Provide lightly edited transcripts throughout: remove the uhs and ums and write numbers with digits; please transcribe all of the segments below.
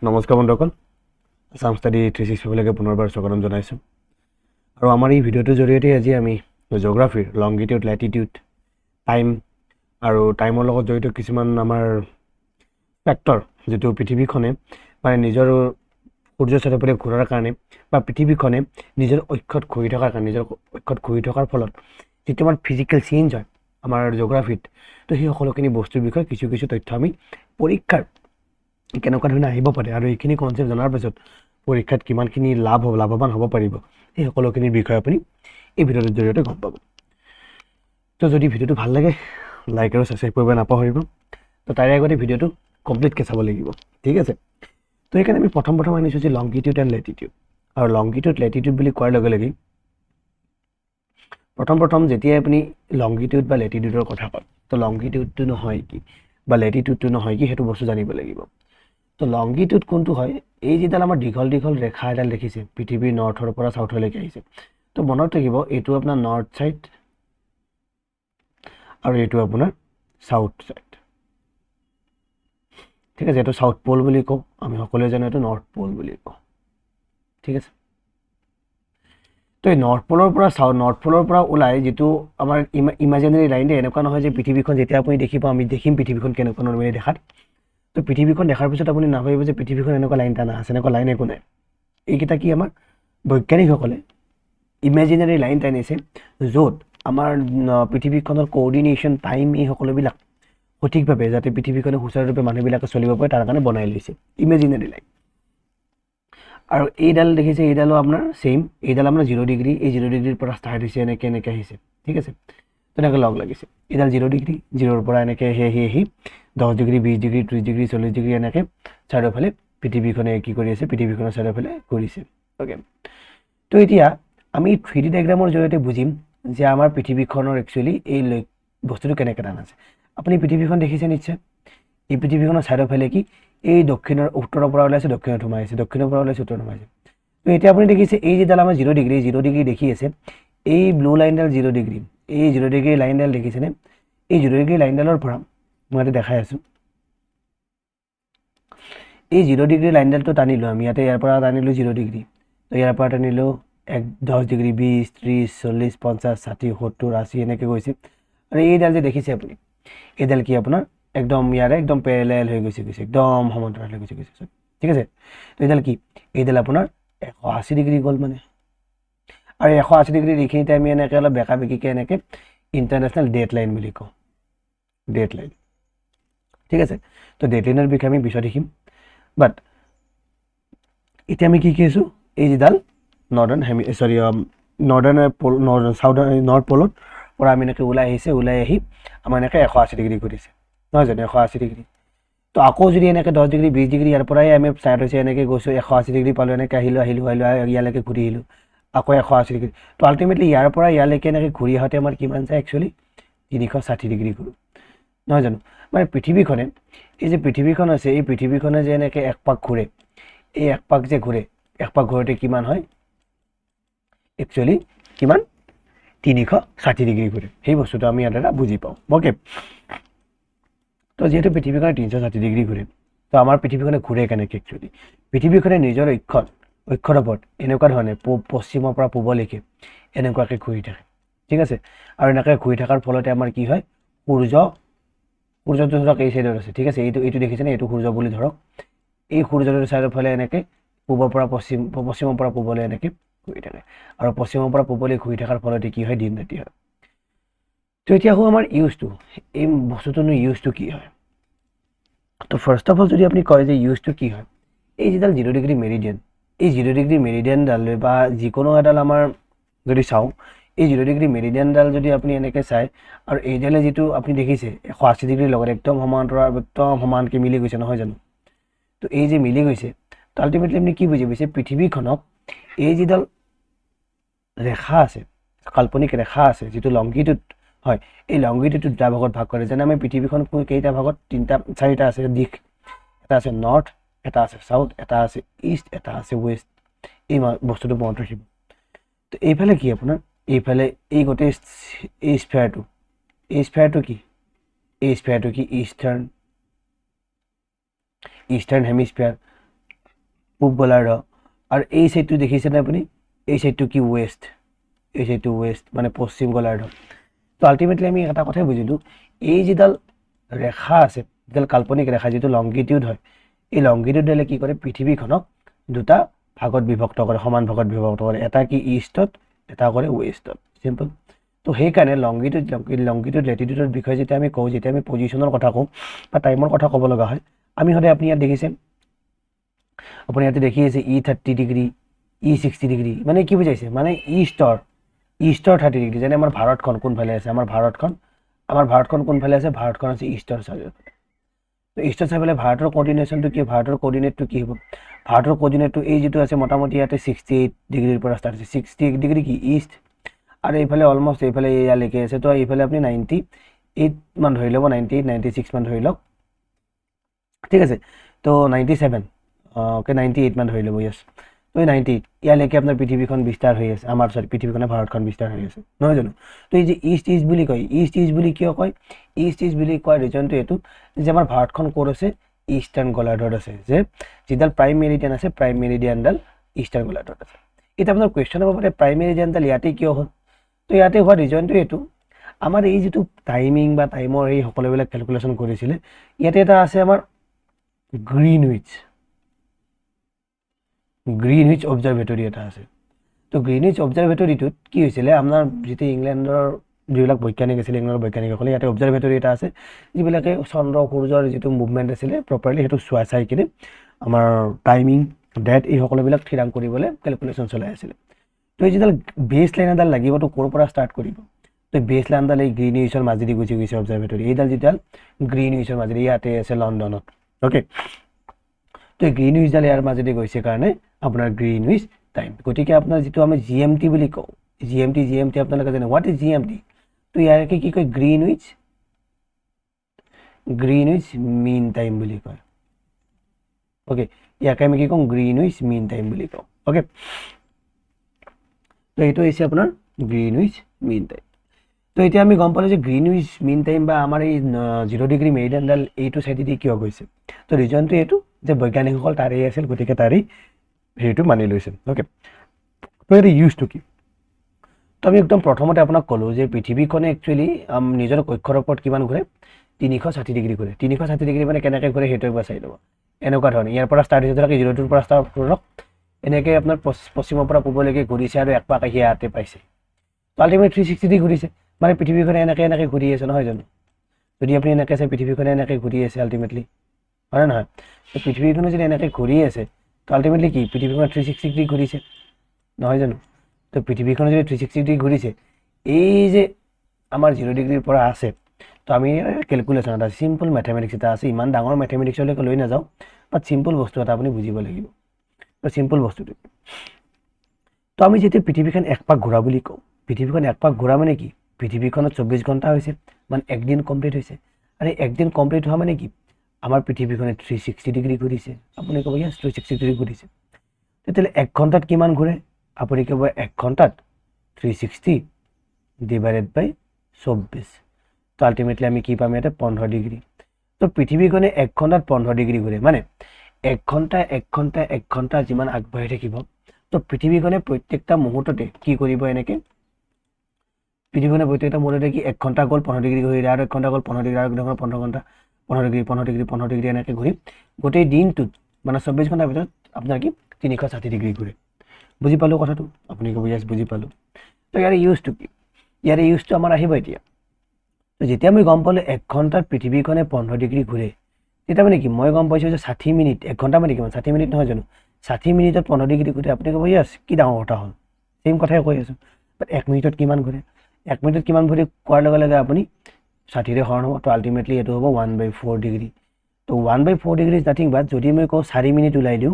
নমস্কাৰ বন্ধুসকল, আসাম ষ্টাডি 365 পুনৰবাৰ স্বাগতম জনাইছোঁ। আৰু আমাৰ এই ভিডিঅ'টোৰ জৰিয়তে আজি আমি জিঅ'গ্ৰাফিৰ লংগিটিউড, লেটিটিউড, টাইম আৰু টাইমৰ লগত জড়িত কিছুমান আমাৰ ফেক্টৰ, যিটো পৃথিৱীখনে মানে নিজৰ সূৰ্যৰ চাৰিওফালে ঘূৰাৰ কাৰণে বা পৃথিৱীখনে নিজৰ অক্ষত ঘূৰি থকাৰ কাৰণে, নিজৰ অক্ষত ঘূৰি থকাৰ ফলত যিটো আমাৰ ফিজিকেল চেঞ্জ হয় আমাৰ জিঅ'গ্ৰাফিত, তো সেই সকলোখিনি বস্তুৰ বিষয়ে কিছু কিছু তথ্য আমি পৰীক্ষাৰ কেনেকুৱা ধৰণে আহিব পাৰে আৰু এইখিনি কনচেপ্ট জনাৰ পিছত পৰীক্ষাত কিমানখিনি লাভৱান হ'ব পাৰিব, এই সকলোখিনিৰ বিষয়ে আপুনি এই ভিডিঅ'টোৰ জৰিয়তে গম পাব। তো যদি ভিডিঅ'টো ভাল লাগে, লাইক আৰু ছাবস্ক্ৰাইব কৰিব নাপাহৰিব। তো তাৰে আগতে ভিডিঅ'টো কমপ্লিটকৈ চাব লাগিব, ঠিক আছে। তো সেইকাৰণে আমি প্ৰথম আনিছোঁ যে লংগিটিউড এণ্ড লেটিটিউড। আৰু লংগিটিউড লেটিটিউড বুলি কোৱাৰ লগে লগে প্ৰথম যেতিয়াই আপুনি লংগিটিউড বা লেটিটিউডৰ কথা কয়, তো লংগিটিউডটো নহয় কি বা লেটিটিউডটো নহয় কি, সেইটো বস্তু জানিব লাগিব। তো লংগিটিউড কোনটো হয়? এই যিডাল আমাৰ দীঘল ৰেখা এডাল দেখিছে, পৃথিৱীৰ নৰ্থৰ পৰা চাউথলৈকে আহিছে। তো মনত থাকিব, এইটো আপোনাৰ নৰ্থ ছাইড আৰু এইটো আপোনাৰ চাউথ ছাইড, ঠিক আছে। এইটো চাউথ প'ল বুলি কওঁ, আমি সকলোৱে জানো এইটো নৰ্থ প'ল বুলি কওঁ, ঠিক আছে। তো এই নৰ্থ প'লৰ পৰা ওলাই যিটো আমাৰ ইমাজিনেৰী লাইন, এনেকুৱা নহয় যে পৃথিৱীখন যেতিয়া আপুনি দেখিব, আমি দেখিম পৃথিৱীখন কেনেকুৱা নৰ্মেলি দেখাত। তো পৃথিৱীখন দেখাৰ পিছত আপুনি নাভাবিব যে পৃথিৱীখন এনেকুৱা লাইন টানা আছে, এনেকুৱা লাইন একো নাই। এইকেইটা কি, আমাৰ বৈজ্ঞানিকসকলে ইমেজিনাৰী লাইন টানিছে, য'ত আমাৰ পৃথিৱীখনৰ কোঅৰ্ডিনেশ্যন, টাইম, এই সকলোবিলাক সঠিকভাৱে যাতে পৃথিৱীখনে সুচাৰুৰূপে মানুহবিলাকে চলিব পাৰে তাৰ কাৰণে বনাই লৈছে ইমেজিনাৰী লাইন। আৰু এইডাল দেখিছে, এইডালো আপোনাৰ ছেইম, এইডাল আপোনাৰ 0 ডিগ্ৰী, এই 0 ডিগ্ৰীৰ পৰা ষ্টাৰ্ট হৈছে, এনেকৈ আহিছে, ঠিক আছে। তেনেকৈ লগ লাগিছে, এইডাল 0 ডিগ্ৰী, 0ৰ পৰা এনেকৈ আহি 10 ডিগ্ৰী, 20 ডিগ্ৰী, 30 ডিগ্ৰী, 40 ডিগ্ৰী, এনেকৈ চাৰিওফালে পৃথিৱীখনে কি কৰি আছে, পৃথিৱীখনৰ চাৰিওফালে ঘূৰিছে, অ'কে। তো এতিয়া আমি 3D ডায়েগ্ৰামৰ জৰিয়তে বুজিম যে আমাৰ পৃথিৱীখনৰ একচুৱেলি এই বস্তুটো কেনেকৈ টান আছে। আপুনি পৃথিৱীখন দেখিছে নিশ্চয়, এই পৃথিৱীখনৰ চাৰিওফালে কি, এই উত্তৰৰ পৰা ওলাইছে, দক্ষিণত সোমাইছে, দক্ষিণৰ পৰা ওলাইছে, উত্তৰত সোমাইছে। তো এতিয়া আপুনি দেখিছে এই যিডাল আমাৰ 0 ডিগ্ৰী দেখি আছে, এই ব্লু লাইনডাল 0 ডিগ্ৰী, এই 0 ডিগ্ৰী লাইনডাল দেখিছেনে? এই 0 ডিগ্ৰী লাইনডালৰ পৰা মই ইয়াতে দেখাই আছোঁ, এই 0 ডিগ্ৰী লাইনডালটো টানিলোঁ আমি, ইয়াতে ইয়াৰ পৰা টানিলোঁ 0 ডিগ্ৰী, তো ইয়াৰ পৰা টানিলোঁ 10 ডিগ্ৰী, 20, 30, 40, 50, 60, 70, 80, এনেকৈ গৈছে। আৰু এইডাল যে দেখিছে আপুনি, এইডাল কি আপোনাৰ একদম ইয়াৰে একদম পেৰেলেল হৈ গৈছে, একদম সমান্তৰাল হৈ গৈছে, ঠিক আছে। তো এইডাল কি, এইডাল আপোনাৰ 180 ডিগ্ৰী গ'ল মানে। আৰু 180 ডিগ্ৰী এইখিনিতে আমি এনেকৈ অলপ বেকা বেকিকৈ এনেকৈ ইণ্টাৰনেশ্যনেল ডেট লাইন বুলি কওঁ, ডেট লাইন, ঠিক আছে। তো ডেট লাইনৰ বিষয়ে আমি পিছত শিকিম। বাট এতিয়া আমি কি আছোঁ, এই যিডাল নৰ্থ প'লত পৰা আমি এনেকৈ ওলাই আহি আমাৰ এনেকৈ 180 ডিগ্ৰী ঘূৰিছে, নহয় জানো, 180 ডিগ্ৰী। তো আকৌ যদি এনেকৈ 10 ডিগ্ৰী, 20 ডিগ্ৰী, ইয়াৰ পৰাই আমি চাইড হৈছে, এনেকৈ গৈছোঁ, 180 ডিগ্ৰী পালোঁ, এনেকৈ আহিলোঁ, ইয়ালৈকে ঘূৰি আহিলোঁ, আকৌ 180 ডিগ্ৰী। তো আল্টিমেটলি ইয়াৰ পৰা ইয়ালৈকে এনেকৈ ঘূৰি আহোঁতে আমাৰ কিমান যায়, একচুৱেলি 360 ডিগ্ৰী ঘূৰোঁ, নহয় জানো। মানে পৃথিৱীখনে, এই যে পৃথিৱীখন আছে, এই পৃথিৱীখনে যে এনেকৈ এক পাক ঘূৰে, এই এক পাক যে ঘূৰে, এক পাক ঘূৰোতে কিমান হয়, একচুৱেলি কিমান, 360 ডিগ্ৰী ঘূৰে। সেই বস্তুটো আমি ইয়াৰ দ্বাৰা বুজি পাওঁ, অ'কে। তো যিহেতু পৃথিৱীখনে 360 ডিগ্ৰী ঘূৰে, তো আমাৰ পৃথিৱীখনে ঘূৰে কেনেকৈ, একচুৱেলি পৃথিৱীখনে নিজৰ অক্ষৰ ওপৰত এনেকুৱা ধৰণে পশ্চিমৰ পৰা পূবলৈকে এনেকুৱাকৈ ঘূৰি থাকে, ঠিক আছে। আৰু এনেকৈ ঘূৰি থকাৰ ফলতে আমাৰ কি হয়, সূৰ্যটো ধৰক এই চাইডত আছে, ঠিক আছে, এইটো দেখিছেনে, এইটো সূৰ্য বুলি ধৰক। এই সূৰ্যটোৰ চাৰিওফালে এনেকৈ পূবৰ পৰা পশ্চিমৰ পৰা পূবলৈ এনেকৈ ঘূৰি থাকে, আৰু পশ্চিমৰ পৰা পূবলৈ ঘূৰি থকাৰ ফলতে কি হয়, দিন ৰাতি হয়। তো এতিয়া আহোঁ আমাৰ ইউজটো, এই বস্তুটোনো ইউজটো কি হয়। তো ফাৰ্ষ্ট অফ অল যদি আপুনি কয় যে ইউজটো কি হয়, এই যিডাল 0 ডিগ্ৰী মেৰিডিয়ান, এই 0 ডিগ্ৰী মেৰিডিয়ানডাল বা যিকোনো এডাল আমাৰ যদি চাওঁ, এই 0 ডিগ্ৰী মেৰিডিয়ানডাল যদি আপুনি এনেকৈ চায়, আৰু এইডালে যিটো আপুনি দেখিছে 180 ডিগ্ৰীৰ লগত একদম সমানকৈ মিলি গৈছে, নহয় জানো। তো এই যে মিলি গৈছে, তো আল্টিমেটলি আপুনি কি বুজি পাইছে, পৃথিৱীখনক এই যিডাল ৰেখা আছে, কাল্পনিক ৰেখা আছে, যিটো লংগিটিউড হয়, এই লংগিটিউডটো 2টা ভাগত ভাগ কৰে। যেনে আমি পৃথিৱীখন কেইটা ভাগত, 4টা আছে দিশ, এটা আছে নৰ্থ, এটা আছে চাউথ, এটা আছে ইষ্ট, এটা আছে ৱেষ্ট। এই বস্তুটো মনত ৰাখিব। তো এইফালে কি আপোনাৰ, এইফালে এই গোটেই এই স্ফেয়াৰটো কি, এই স্ফেয়াৰটো কি, ইষ্টাৰ্ণ হেমিস্ফেয়াৰ। পূব গোলাৰ্ধ, আৰু এই চাইডটো দেখিছেনে আপুনি, এই চাইডটো কি ৱেষ্ট, এই চাইডটো ৱেষ্ট মানে পশ্চিম গোলাৰ্ধ। তো আল্টিমেটলি আমি এটা কথাই বুজিলোঁ, এই যিডাল ৰেখা আছে, যিডাল কাল্পনিক ৰেখা যিটো লংগিটিউড হয়, এই লংগিটিউডালে কি কৰে পৃথিৱীখনক দুটা ভাগত বিভক্ত কৰে, সমান ভাগত বিভক্ত কৰে, এটা কি ইষ্টত, এটা কৰে ৱেষ্টত, চিম্পল। তো সেইকাৰণে লংগিটিউড লেটিটিউডৰ বিষয়ে যেতিয়া আমি কওঁ, যেতিয়া আমি পজিশ্যনৰ কথা কওঁ বা টাইমৰ কথা ক'ব লগা হয়, আমি সদায় আপুনি ইয়াত দেখিছে, আপুনি ইয়াতে দেখি আছে E30°, E60°, মানে কি বুজাইছে, মানে ইষ্টৰ 30°, যেনে আমাৰ ভাৰতখন কোনফালে আছে, আমাৰ ভাৰতখন কোনফালে আছে, ভাৰতখন আছে ইষ্টৰ চাইডত। তো ইষ্টৰ চাইডে ভাৰতৰ কোঅৰ্ডিনেশ্যনটো কি, ভাৰতৰ কোঅৰ্ডিনেটটো কি হ'ব, ভাৰতৰ কোঅৰ্ডিনেটটো এই যিটো আছে মোটামুটি ইয়াতে 68°ৰ পৰা ষ্টাৰ্ট হৈছে, 68° কি ইষ্ট, আৰু এইফালে অলমষ্ট এইফালে ইয়ালৈকে আছে। তো এইফালে আপুনি 98 মান ধৰি ল'ব, 98 96 মান ধৰি লওক, ঠিক আছে। তো 97 অ'কে 98 মান ধৰি ল'ব, য়েছ। তো 98 ইয়ালৈকে আপোনাৰ পৃথিৱীখন বিস্তাৰ হৈ আছে, আমাৰ পৃথিৱীখনে ভাৰতখন বিস্তাৰ হৈ আছে, নহয় জানো। তো এই যে ইষ্ট বুলি কয়, ইষ্ট বুলি কিয় কয়, ইষ্ট বুলি কোৱাৰ ৰিজনটো এইটো যে আমাৰ ভাৰতখন ক'ত আছে, ইষ্টাৰ্ণ গোলাৰ্ধত আছে, যে যিডাল প্ৰাইম মেৰিডিয়ান আছে, প্ৰাইম মেৰিডিয়ানডাল ইষ্টাৰ্ণ গোলাৰ্ধত আছে। এতিয়া আপোনাৰ কুৱেশ্যন হ'ব পাৰে প্ৰাইম মেৰিডিয়ানডাল ইয়াতে কিয় হ'ল। তো ইয়াতে হোৱা ৰিজনটো এইটো, আমাৰ এই যিটো টাইমিং বা টাইমৰ এই সকলোবিলাক কেলকুলেশ্যন কৰিছিলে, ইয়াতে এটা আছে আমাৰ গ্ৰীণউইচ অবজাৰভেটৰি এটা আছে। তো গ্ৰীণউইচ অবজাৰভেটৰিটোত কি হৈছিলে, আপোনাৰ যিটো ইংলেণ্ডৰ যিবিলাক বৈজ্ঞানিক আছিলে, ইংলেণ্ডৰ বৈজ্ঞানিকসকলে ইয়াতে অবজাৰভেটৰি এটা আছে, যিবিলাকে চন্দ্ৰ সূৰ্যৰ যিটো মুভমেণ্ট আছিলে প্ৰপাৰলি সেইটো চাই কিনে আমাৰ টাইমিং, ডেট এই সকলোবিলাক থিৰাং কৰিবলৈ কেলকুলেশ্যন চলাই আছিলে। তো এই যিডাল বেছ লাইন এডাল লাগিব, তো ক'ৰ পৰা ষ্টাৰ্ট কৰিব, তো বেছ লাইনডাল এই গ্ৰীণউইচৰ মাজেদি গুচি গৈছে অবজাৰভেটৰি, এইডাল যিডাল গ্ৰীণউইচৰ মাজেদি ইয়াতে আছে লণ্ডনত, অ'কে। তো এই গ্ৰীণউইচডাল ইয়াৰ মাজেদি গৈছে কাৰণে আপোনাৰ গ্ৰীণউইচ টাইম। গতিকে আপোনাৰ যিটো আমি GMT বুলি কওঁ, GMT আপোনালোকে জানে, হোৱাট ইজ GMT। তো ইয়াকে কি কয়, গ্ৰীণউইচ মিন টাইম বুলি কয়, অ'কে। ইয়াকে আমি কি কওঁ, গ্ৰীণউইচ মিন টাইম বুলি কওঁ, অ'কে। তো এইটো হৈছে আপোনাৰ গ্ৰীণউইচ মিন টাইম। তো এতিয়া আমি গম পালোঁ যে গ্ৰীণউইচ মিন টাইম বা আমাৰ এই 0° মেৰিডিয়ানডাল এইটো চাইডেদি কিয় গৈছে। তো ৰিজনটো এইটো যে বৈজ্ঞানিকসকল তাৰেই আছিল, গতিকে তাৰেই হেৰিটো মানি লৈছিল, অ'কে। তো এইটো ইউজটো কি, তো আমি একদম প্ৰথমতে আপোনাক ক'লোঁ যে পৃথিৱীখনে একচুৱেলি নিজৰ কক্ষৰ ওপৰত কিমান ঘূৰে, 360° ঘূৰে। 360° মানে কেনেকৈ ঘূৰে সেইটো একবাৰ চাই ল'ব, এনেকুৱা ধৰণে ইয়াৰ পৰা ষ্টাৰ্ট হৈছে, ধৰক 0টোৰ পৰা ষ্টাৰ্ট কৰক, এনেকৈ আপোনাৰ পশ্চিমৰ পৰা পূবলৈকে ঘূৰিছে আৰু এক পাক আহি ইয়াতে পাইছে। তো আল্টিমেট 360° ঘূৰিছে, মানে পৃথিৱীখনে এনেকৈ ঘূৰি আছে, নহয় জানো। যদি আপুনি এনেকৈ চাই পৃথিৱীখনে এনেকৈ ঘূৰি আছে আল্টিমেটলি, হয় নে নহয়। তো পৃথিৱীখনে যদি এনেকৈ ঘূৰি আছে, তো আল্টিমেটলি কি পৃথিৱীখনে 360° ঘূৰিছে, নহয় জানো। তো পৃথিৱীখনে যদি 360° ঘূৰিছে, এই যে আমাৰ 0°ৰ পৰা আছে, তো আমি কেলকুলেশ্যন এটা চিম্পল মেথমেটিক্স এটা আছে, ইমান ডাঙৰ মেথমেটিক্সলৈকে লৈ নাযাওঁ, বাট চিম্পল বস্তু এটা আপুনি বুজিব লাগিব। তো চিম্পল বস্তুটো, তো আমি যেতিয়া পৃথিৱীখন এক পাক ঘূৰা বুলি কওঁ, পৃথিৱীখন এক পাক ঘূৰা মানে কি, পৃথিৱীখনত 24 ঘণ্টা হৈছে, মানে একদিন কমপ্লিট হৈছে, আৰু একদিন কমপ্লিট হোৱা মানে কি আমাৰ পৃথিৱীখনে 360° ঘূৰিছে। আপুনি ক'ব ইয়াছ 360° ঘূৰিছে, তেতিয়াহ'লে 1 ঘণ্টাত কিমান ঘূৰে, আপুনি ক'ব 1 ঘণ্টাত 360 / 24। তো আল্টিমেটলি আমি কি পাম ইয়াতে 15°। তো পৃথিৱীখনে 1 ঘণ্টাত 15° ঘূৰে, মানে 1 ঘণ্টা যিমান আগবাঢ়ি থাকিব, তো পৃথিৱীখনে প্ৰত্যেকটা মুহূৰ্ততে কি কৰিব, এনেকৈ পৃথিৱীখনে প্ৰত্যেকটা মুহূৰ্ততে কি 1 ঘণ্টা গ'ল 15° ঘূৰিলে, আৰু 1 ঘণ্টা গ'ল 15°, আৰু 15 ঘণ্টা 15° এনেকৈ ঘূৰি গোটেই দিনটোত মানে 24 ঘণ্টাৰ ভিতৰত আপোনাৰ কি 360° ঘূৰে। বুজি পালোঁ কথাটো, আপুনি ক'ব ইয়াছ বুজি পালোঁ। তো ইয়াৰে ইউজটো কি, ইয়াৰে ইউজটো আমাৰ আহিব এতিয়া। তো যেতিয়া আমি গম পালোঁ 1 ঘণ্টাত পৃথিৱীখনে 15° ঘূৰে, তেতিয়া মানে কি মই গম পাইছোঁ যে 60 মিনিট, 1 ঘণ্টা মানে কিমান 60 মিনিট, নহয় জানো। 60 মিনিটত 15° ঘূৰে, আপুনি ক'ব ইয়াছ কি ডাঙৰ কথা হ'ল, চেম কথাই কৈ আছোঁ। বাট 1 মিনিটত কিমান ঘূৰে, 1 মিনিটত কিমান ঘূৰে কোৱাৰ লগে লগে আপুনি 60ৰে হৰণ হ'ব, তো আল্টিমেটলি এইটো হ'ব 1/4°। তো 1/4° ইজ নাথিং বাট, যদি মই কওঁ 4 মিনিট ওলাই দিওঁ,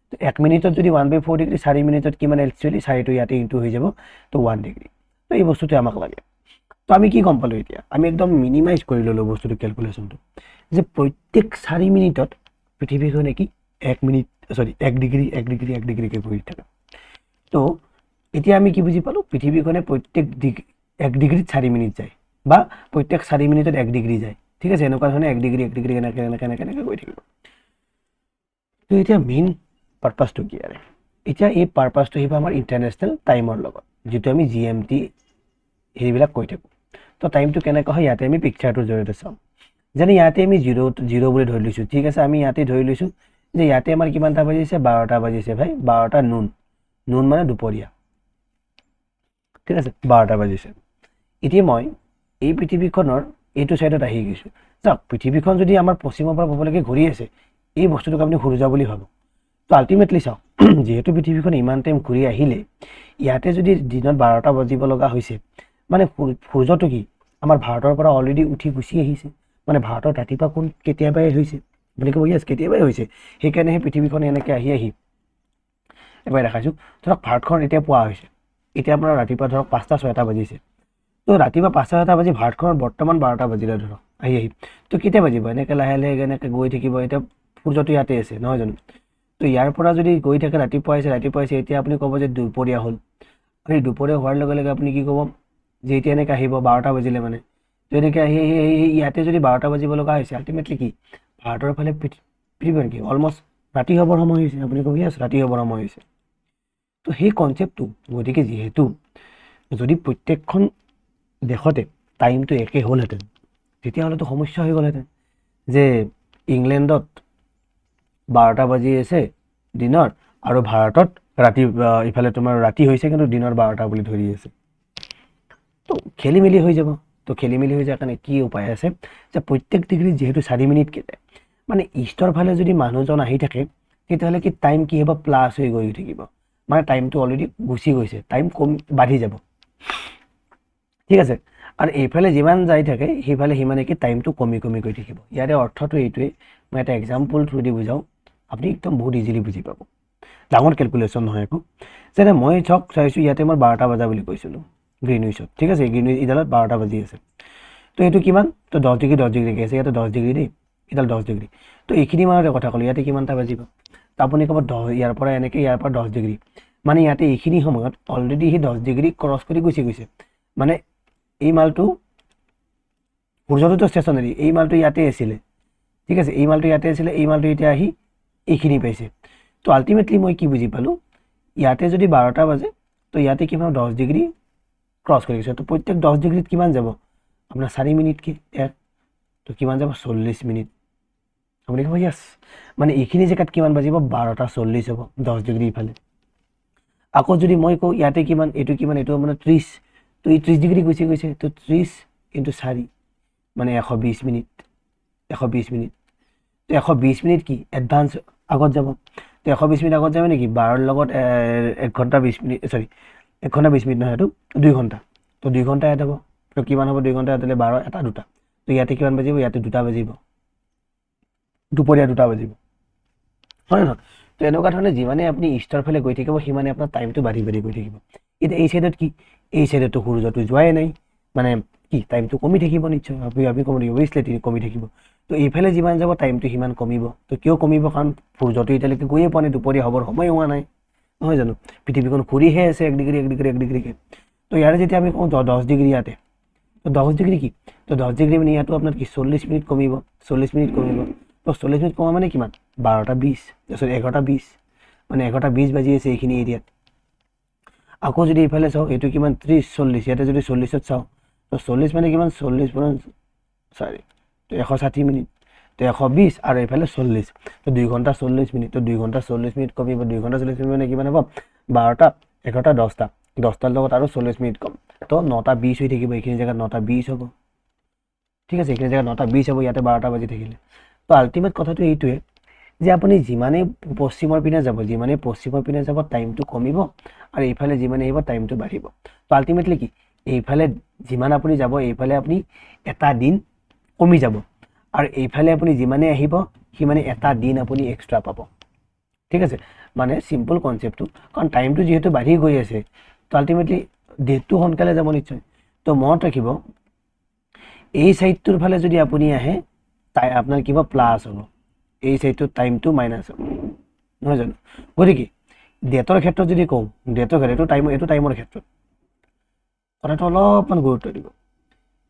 তো 1 মিনিটত যদি 1/4°, 4 মিনিটত কিমান, একচুৱেলি 4টো ইয়াতে ইনটু হৈ যাব, তো 1°। তো এই বস্তুটোৱে আমাক লাগে। তো আমি কি গম পালোঁ এতিয়া, আমি একদম মিনিমাইজ কৰি ল'লোঁ বস্তুটো কেলকুলেশ্যনটো, যে প্ৰত্যেক 4 মিনিটত পৃথিৱীখনে কি 1°কে ঘূৰি থাকে। তো এতিয়া আমি কি বুজি পালোঁ, পৃথিৱীখনে প্ৰত্যেক 1°ত 4 মিনিট যায়, বা প্ৰত্যেক 4 মিনিটত 1° যায়, ঠিক আছে। এনেকুৱা ধৰণে 1° এনেকৈ গৈ থাকিব। তো এতিয়া মেইন পাৰপাছটো কি আৰু এতিয়া এই পাৰপাছটো আহিব আমাৰ ইণ্টাৰনেশ্যনেল টাইমৰ লগত যিটো আমি GMT সেইবিলাক কৈ থাকোঁ তো টাইমটো কেনেকৈ হয় ইয়াতে আমি পিকচাৰটোৰ জৰিয়তে চাওঁ যেনে ইয়াতে আমি জিৰ' বুলি ধৰি লৈছোঁ ঠিক আছে আমি ইয়াতে ধৰি লৈছোঁ যে ইয়াতে আমাৰ কিমানটা বাজিছে 12টা বাজিছে ভাই 12টা নুন মানে দুপৰীয়া ঠিক আছে 12টা বাজিছে এতিয়া মই এই পৃথিৱীখনৰ এইটো ছাইডত আহি গৈছোঁ চাওক পৃথিৱীখন যদি আমাৰ পশ্চিমৰ পৰা পূবলৈকে ঘূৰি আছে এই বস্তুটোক আপুনি সূৰ্য বুলি ভাবক তো আল্টিমেটলি চাওক যিহেতু পৃথিৱীখন ইমান টাইম ঘূৰি আহিলে ইয়াতে যদি দিনত 12টা বাজিব লগা হৈছে মানে সূৰ্যটো কি আমাৰ ভাৰতৰ পৰা অলৰেডি উঠি গুচি আহিছে মানে ভাৰতৰ ৰাতিপুৱা কোন কেতিয়াবাই হৈছে বুলি ক'ব য়েছ কেতিয়াবাই হৈছে সেইকাৰণে সেই পৃথিৱীখন এনেকৈ আহি এবাৰ দেখাইছোঁ ধৰক ভাৰতখন এতিয়া পোৱা হৈছে এতিয়া আপোনাৰ ৰাতিপুৱা ধৰক 5টা 6টা বাজিছে তো ৰাতিপুৱা 5টা 6টা বাজি ভাৰতখনত বৰ্তমান 12টা বাজিলে ধৰক আহি তো কেতিয়া বাজিব এনেকৈ লাহে লাহে এনেকৈ গৈ থাকিব এতিয়া সূৰ্যটো ইয়াতে আছে নহয় জানো তো ইয়াৰ পৰা যদি গৈ থাকে ৰাতিপুৱা আহিছে এতিয়া আপুনি ক'ব যে দুপৰীয়া হ'ল আৰু দুপৰীয়া হোৱাৰ লগে লগে আপুনি কি ক'ব যে এতিয়া এনেকৈ আহিব 12টা বাজিলে মানে তো এনেকৈ আহি ইয়াতে যদি 12টা বাজিব লগা হৈছে আল্টিমেটলি কি ভাৰতৰ ফালে পৃথিৱীখন কি অলমষ্ট ৰাতি হ'বৰ সময় হৈছে আপুনি ক'ব য়েছ ৰাতি হ'বৰ সময় হৈছে তো সেই কনচেপ্টটো গতিকে যিহেতু যদি প্ৰত্যেকখন দেশতে টাইমটো একে হ'লহেঁতেন তেতিয়াহ'লেতো সমস্যা হৈ গ'লহেঁতেন যে ইংলেণ্ডত 12টা বাজি আছে দিনৰ আৰু ভাৰতত ৰাতি ইফালে তোমাৰ ৰাতি হৈছে কিন্তু দিনৰ 12টা বুলি ধৰি আছে তো খেলি মেলি হৈ যাব তো খেলি মেলি হৈ যোৱাৰ কাৰণে কি উপায় আছে যে প্ৰত্যেক ডিগ্ৰী যিহেতু 4 মিনিটকৈ যায় মানে ইষ্টৰ ফালে যদি মানুহজন আহি থাকে তেতিয়াহ'লে কি টাইম কি হ'ব প্লাছ হৈ গৈ থাকিব মানে টাইমটো অলৰেডি গুচি গৈছে টাইম বাঢ়ি যাব ঠিক আছে আৰু এইফালে যিমান যাই থাকে সেইফালে সিমানে কি টাইমটো কমি গৈ থাকিব ইয়াৰে অৰ্থটো এইটোৱে মই এটা এক্সাম্পল থ্ৰু দি বুজাওঁ আপুনি একদম বহুত ইজিলি বুজি পাব ডাঙৰ কেলকুলেশ্যন নহয় একো যেনে মই চাইছোঁ ইয়াতে মই 12টা বজা বুলি কৈছিলোঁ গ্ৰীণউইচত ঠিক আছে গ্ৰীণউইচ ইডালত 12টা বাজি আছে তো এইটো কিমান তো 10 ডিগ্ৰী 10 ডিগ্ৰীকৈ আছে ইয়াতে 10 ডিগ্ৰী দেই এডাল 10 ডিগ্ৰী তো এইখিনি মানতে কথা ক'লোঁ ইয়াতে কিমানটা বাজিব তো আপুনি ক'ব 10 ইয়াৰ পৰা 10 ডিগ্ৰী মানে ইয়াতে এইখিনি সময়ত অলৰেডি সি 10 ডিগ্ৰী ক্ৰছ কৰি গুচি গৈছে মানে এই মালটো সূৰ্যটোতো ষ্টেচনাৰী এই মালটো ইয়াতে আছিলে ঠিক আছে এই মালটো ইয়াতে আছিলে এই মালটো এতিয়া আহি এইখিনি পাইছে তো আল্টিমেটলি মই কি বুজি পালোঁ ইয়াতে যদি 12টা বাজে তো ইয়াতে কিমান 10 ডিগ্ৰী ক্ৰছ কৰি গৈছে তো প্ৰত্যেক 10 ডিগ্ৰীত কিমান যাব আপোনাৰ 4 মিনিটকৈ তো কিমান যাব 40 মিনিট আপুনি ক'ব য়েছ মানে এইখিনি জেগাত কিমান বাজিব 12টা 40 হ'ব 10 ডিগ্ৰী ইফালে আকৌ যদি মই কওঁ ইয়াতে কিমান এইটো মানে 30 তো এই 30 ডিগ্ৰী গুচি গৈছে তো 30 × 4 মানে 120 মিনিট তো 120 মিনিট কি এডভান্স আগত যাব তো 120 মিনিট আগত যাব নেকি 12ৰ লগত 1 ঘণ্টা 20 মিনিট 1 ঘণ্টা 20 মিনিট নহয় এইটো 2 ঘণ্টা তো 2 ঘণ্টা এড হ'ব তো কিমান হ'ব 2 ঘণ্টা এড হ'লে 12 এটা 2টা তো ইয়াতে কিমান বাজিব ইয়াতে 2টা বাজিব দুপৰীয়া 2টা বাজিব হয় নহয় তো এনেকুৱা ধৰণে যিমানে আপুনি ইষ্টৰ ফালে গৈ থাকিব সিমানে আপোনাৰ টাইমটো বাঢ়ি গৈ থাকিব এতিয়া এই ছাইডত কি এই ছাইডতো সূৰ্যটো যোৱাই নাই মানে কি টাইমটো কমি থাকিব নিশ্চয় আপুনি কমি থাকিব অভিয়াছলি কমি থাকিব তো এইফালে যিমান যাব টাইমটো সিমান কমিব তো কিয় কমিব কাৰণ সূৰ্যটো এতিয়ালৈকে গৈয়ে পোৱা নাই দুপৰীয়া হ'বৰ সময় হোৱা নাই নহয় জানো পৃথিৱীখন ঘূৰিহে আছে 1 ডিগ্ৰীকৈ তো ইয়াৰে যেতিয়া আমি কওঁ 10 ডিগ্ৰী ইয়াতে তো 10 ডিগ্ৰী কি তো 10 ডিগ্ৰী মানে ইয়াতো আপোনাৰ কি 40 মিনিট কমিব 40 মিনিট কমিব তো 40 মিনিট কমা মানে কিমান 12টা 20 11টা 20 মানে 11টা 20 বাজি আছে এইখিনি এৰিয়াত আকৌ যদি ইফালে চাওঁ এইটো কিমান 30 40 ইয়াতে যদি 40ত চাওঁ তো 40 মানে কিমান 40 সৰি তো 160 মিনিট তো 120 আৰু এইফালে 40 তো 2 ঘণ্টা 40 মিনিট তো 2 ঘণ্টা 40 মিনিট কমিব 2 ঘণ্টা 40 মিনিট মানে কিমান হ'ব 12টা 11টা 10টা 10টাৰ লগত আৰু 40 মিনিট কম তো 9টা 20 হৈ থাকিব এইখিনি জেগাত 9টা 20 হ'ব ঠিক আছে এইখিনি জেগাত 9টা 20 হ'ব ইয়াতে 12টা বাজি থাকিলে তো আল্টিমেট কথাটো এইটোৱে যে আপুনি যিমানেই পশ্চিমৰ পিনে যাব টাইমটো কমিব আৰু এইফালে যিমানে আহিব টাইমটো বাঢ়িব তো আল্টিমেটলি কি এইফালে যিমান আপুনি যাব এইফালে আপুনি এটা দিন কমি যাব আৰু এইফালে আপুনি যিমানে আহিব সিমানে এটা দিন আপুনি এক্সট্ৰা পাব ঠিক আছে মানে চিম্পল কনচেপ্টটো কাৰণ টাইমটো যিহেতু বাঢ়ি গৈ আছে তো আল্টিমেটলি ডেটটো সোনকালে যাব নিশ্চয় তো মনত ৰাখিব এই সাইডটোৰ ফালে যদি আপুনি আহে তাই আপোনাৰ কিবা প্লাস হ'ব এই সাইডটোৰ টাইমটো মাইনাস হ'ব নহয় জানো গতিকে ডেটৰ ক্ষেত্ৰত যদি কওঁ ডেটৰ ক্ষেত্ৰত এইটো টাইমৰ ক্ষেত্ৰত কথাটো অলপমান গুৰুত্ব দিব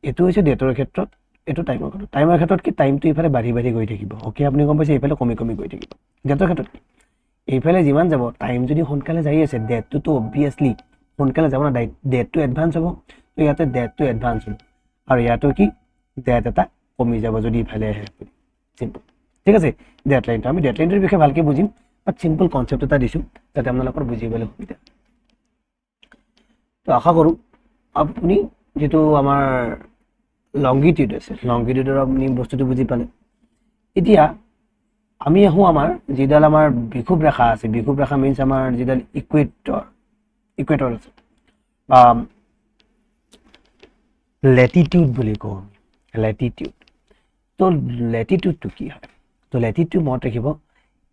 এইটো হৈছে ডেটৰ ক্ষেত্ৰত এইটো টাইমৰ ক্ষেত্ৰত কি টাইমটো ইফালে বাঢ়ি গৈ থাকিব ওকে আপুনি গম পাইছে ইফালে কমি গৈ থাকিব ডেটৰ ক্ষেত্ৰত কি এইফালে যিমান যাব টাইম যদি সোনকালে যাই আছে ডেটটোতো অবভিয়াছলি সোনকালে যাব না, ডেটটো এডভান্স হ'ব। তো ইয়াতে ডেটটো এডভান্স হ'ব আৰু ইয়াতো কি ডেট এটা কমি যাব যদি ইফালে আহে। চিম্পল, ঠিক আছে। ডেডলাইনটো আমি ডেডলাইনটোৰ বিষয়ে ভালকৈ বুজিম, বাট চিম্পল কনচেপ্ট এটা দিছোঁ যাতে আপোনালোকৰ বুজিবলৈ সুবিধা। তো আশা কৰোঁ আপুনি যিটো আমাৰ লংগিটিউড আছে লংগিটিউডৰ আপুনি বস্তুটো বুজি পালে। এতিয়া আমি আহোঁ আমাৰ যিডাল আমাৰ বিষুৱ ৰেখা আছে, বিষুৱ ৰেখা মিনছ আমাৰ যিডাল ইকুৱেটৰ আছে বা লেটিটিউড বুলি কওঁ আমি, লেটিটিউড। তো লেটিটিউডটো কি হয়? তো লেটিটিউড মনত ৰাখিব,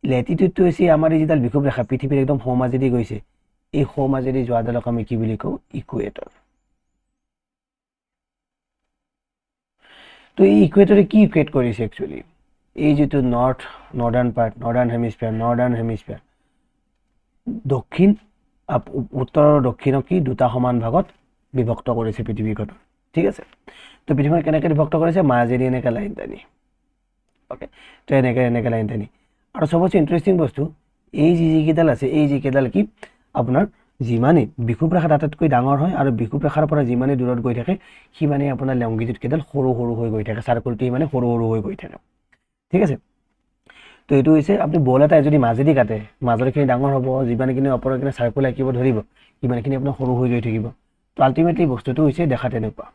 লেটিটিউডটো হৈছে আমাৰ এই যিডাল বিষুৱ ৰেখা পৃথিৱীৰ একদম সোঁমাজেদি গৈছে, এই সোঁমাজেদি যোৱাডালক আমি কি বুলি কওঁ? ইকুৱেটৰ। তো এই ইকুৱেটৰে কি ইকুৱেট কৰিছে একচুৱেলি? এই যিটো নৰ্দাৰ্ণ হেমিস্ফিয়াৰ দক্ষিণ উত্তৰ আৰু দক্ষিণক কি দুটা সমান ভাগত বিভক্ত কৰিছে পৃথিৱীখনত, ঠিক আছে। তো পৃথিৱীখন কেনেকৈ বিভক্ত কৰিছে? মাজেদি এনেকৈ লাইন টানি, অ'কে। তো এনেকৈ লাইন টানি। আৰু চবতছে ইণ্টাৰেষ্টিং বস্তু, এই যিকেইডাল আছে, এই যিকেইডাল কি আপোনাৰ যিমানেই বিষুৱ ৰেখাত আটাইতকৈ ডাঙৰ হয় আৰু বিষুৱ ৰেখাৰ পৰা যিমানেই দূৰত গৈ থাকে সিমানেই আপোনাৰ লংগিটিউড কেইডাল সৰু সৰু হৈ গৈ থাকে, চাৰ্কুলটো মানে সৰু সৰু হৈ গৈ থাকে, ঠিক আছে। তো এইটো হৈছে আপুনি বল এটা যদি মাজেদি কাটে, মাজৰখিনি ডাঙৰ হ'ব, যিমানখিনি ওপৰৰখিনি চাৰ্কুল আঁকিব ধৰিব সিমানখিনি আপোনাৰ সৰু হৈ গৈ থাকিব। তো আল্টিমেটলি বস্তুটো হৈছে দেখাত এনেকুৱা।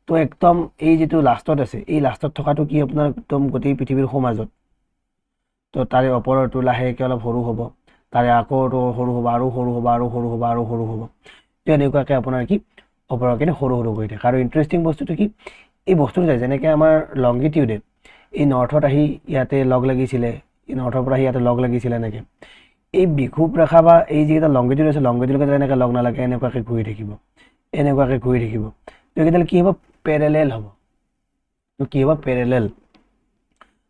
তো একদম এই যিটো লাষ্টত আছে, এই লাষ্টত থকাটো কি আপোনাৰ একদম গোটেই পৃথিৱীৰ সোঁমাজত। তো তাৰে ওপৰৰটো লাহেকৈ অলপ সৰু হ'ব, তাৰে আকৌটো সৰু হ'ব, আৰু সৰু হ'ব, আৰু সৰু হ'ব, আৰু সৰু হ'ব। তো এনেকুৱাকৈ আপোনাৰ কি ওপৰৰখিনি সৰু সৰু হৈ থাকে। আৰু ইণ্টাৰেষ্টিং বস্তুটো কি, এই বস্তুটো যায় যেনেকৈ আমাৰ লংগিটিউডে এই নৰ্থত আহি ইয়াতে লগ লাগিছিলে, নৰ্থৰ পৰা আহি ইয়াতে লগ লাগিছিলে এনেকৈ, এই বিষুৱ ৰেখা বা এই যিকেইটা লংগিটিউড আছে লংগিটিউডত এনেকৈ লগ নালাগে, এনেকুৱাকৈ ঘূৰি থাকিব। তো এইকেইডাল কি হ'ব? পেৰেলেল হ'ব। তো কি হ'ব? পেৰেলেল।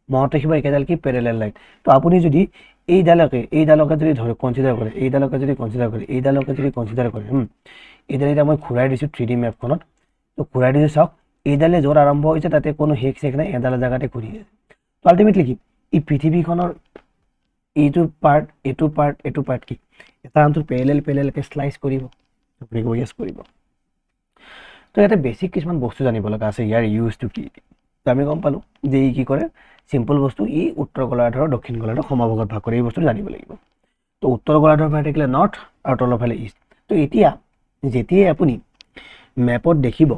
মনত ৰাখিব এইকেইডাল কি? Parallel line. তো আপুনি যদি এইডালকে যদি কনচিডাৰ কৰে, এইডালকে যদি কনচিডাৰ কৰে, এইডাল এতিয়া মই ঘূৰাই দিছোঁ 3D মেপখনত। তো ঘূৰাই দিছোঁ, চাওক এইডালে য'ত আৰম্ভ হৈছে তাতে কোনো শেষ নাই, এডাল জেগাতে ঘূৰি আছে। তো আল্টিমেটলি কি এই পৃথিৱীখনৰ এইটো পাৰ্ট কি এটা আনটোৰ পেৰেলেলকৈ শ্লাইচ কৰিব, আপুনি য়েছ কৰিব। তো ইয়াতে বেছিক কিছুমান বস্তু জানিব লগা আছে, ইয়াৰ ইউজটো কি। তো আমি গম পালোঁ যে ই কি কৰে, চিম্পল বস্তু, ই উত্তৰ গোলাৰ্ধ আৰু দক্ষিণ গোলাৰ্ধ সমভাগত ভাগ কৰে, এই বস্তুটো জানিব লাগিব। তো উত্তৰ গোলাৰ্ধৰ ফালে থাকিলে নৰ্থ আৰু তলৰ ফালে ইষ্ট। তো এতিয়া যেতিয়াই আপুনি মেপত দেখিব,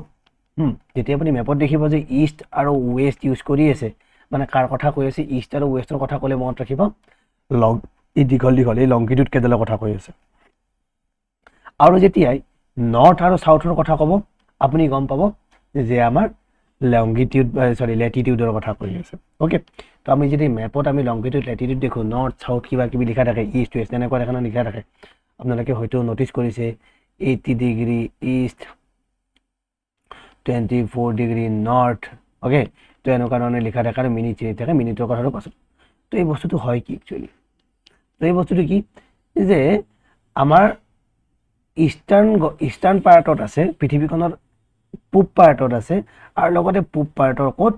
যে ইষ্ট আৰু ৱেষ্ট ইউজ কৰি আছে, মানে কাৰ কথা কৈ আছে? ইষ্ট আৰু ৱেষ্টৰ কথা ক'লে মনত ৰাখিব এই দীঘল এই লংগিটিউড কেইডালৰ কথা কৈ আছে। আৰু যেতিয়াই নৰ্থ আৰু চাউথৰ কথা ক'ব আপুনি গম পাব যে আমাৰ লেটিটিউডৰ কথা কৈ আছে, অ'কে। তো আমি যদি মেপত আমি লংগিটিউড লেটিটিউড দেখোঁ, নৰ্থ চাউথ কিবা কিবি লিখা থাকে, ইষ্ট ৱেষ্ট এনেকুৱা ধৰণৰ লিখা থাকে, আপোনালোকে হয়তো ন'টিছ কৰিছে 80 degree east, 24 degree north, okay. তো এনেকুৱা ধৰণে লিখা থাকে আৰু মিনিট চিনি থাকে, মিনিটৰ কথাটো পাছত। তো এই বস্তুটো হয় কি একচুৱেলি? তো এই বস্তুটো কি যে আমাৰ ইষ্টাৰ্ণ পাৰ্টত আছে, পৃথিৱীখনৰ পূব পাৰ্টত আছে, আৰু লগতে পূব পাৰ্টৰ ক'ত?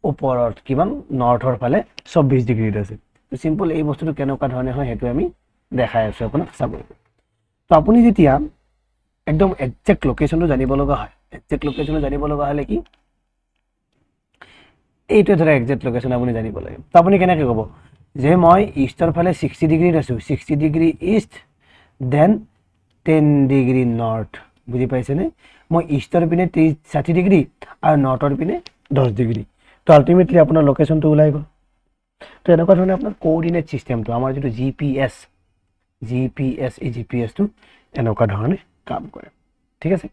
ওপৰত কিমান? নৰ্থৰ ফালে 24 ডিগ্ৰীত আছে। তো চিম্পল এই বস্তুটো কেনেকুৱা ধৰণে হয় সেইটো আমি দেখাই আছোঁ আপোনাক, চাব। তো আপুনি যেতিয়া একদম একজেক্ট লোকেশ্যনটো জানিব লগা হয়, হ'লে কি এইটোৱে ধৰা একজেক্ট লোকেশ্যন আপুনি জানিব লাগে। তো আপুনি কেনেকৈ ক'ব যে মই ইষ্টৰ ফালে 60 ডিগ্ৰীত আছোঁ, 60 degree east then 10 degree north, বুজি পাইছেনে? মই ইষ্টৰ পিনে 60 ডিগ্ৰী আৰু নৰ্থৰ পিনে 10 ডিগ্ৰী। তো আল্টিমেটলি আপোনাৰ লোকেশ্যনটো ওলাই গ'ল। তো এনেকুৱা ধৰণে আপোনাৰ কোঅৰ্ডিনেট ছিষ্টেমটো, আমাৰ যিটো GPS, এই GPSটো এনেকুৱা ধৰণে কাম কৰে, ঠিক আছে।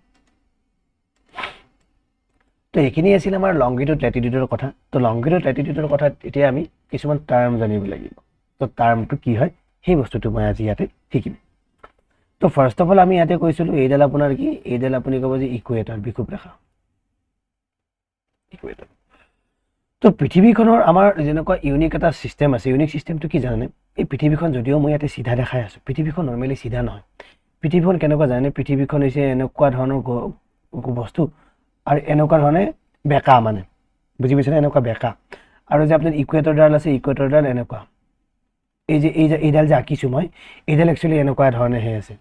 তো এইখিনি আছিল আমাৰ লংগিটিউড লেটিটিউডৰ কথা। তো লংগিটিউড লেটিটিউডৰ কথাত এতিয়া আমি কিছুমান টাৰ্ম জানিব লাগিব। তো টাৰ্মটো কি হয় সেই বস্তুটো মই আজি ইয়াতে শিকিম। তো ফাৰ্ষ্ট অফ অল আমি ইয়াতে কৈছিলোঁ এইডাল আপোনাৰ কি? এইডাল আপুনি ক'ব যে ইকুৱেটৰ, বিষুৱ ৰেখা, ইকুৱেটৰ। তো পৃথিৱীখনৰ আমাৰ যেনেকুৱা ইউনিক এটা ছিষ্টেম আছে, ইউনিক ছিষ্টেমটো কি জানেনে? এই পৃথিৱীখন যদিও মই ইয়াতে চিধা দেখাই আছোঁ, পৃথিৱীখন নৰ্মেলি চিধা নহয়। পৃথিৱীখন কেনেকুৱা জানেনে? পৃথিৱীখন হৈছে এনেকুৱা ধৰণৰ বস্তু আৰু এনেকুৱা ধৰণে বেকা, মানে বুজি পাইছেনে? এনেকুৱা বেকা। আৰু যে আপোনাৰ ইকুৱেটৰডাল আছে, ইকুৱেটৰডাল এনেকুৱা, এইডাল যে আঁকিছোঁ মই, এইডাল একচুৱেলি এনেকুৱা ধৰণেহে আছে।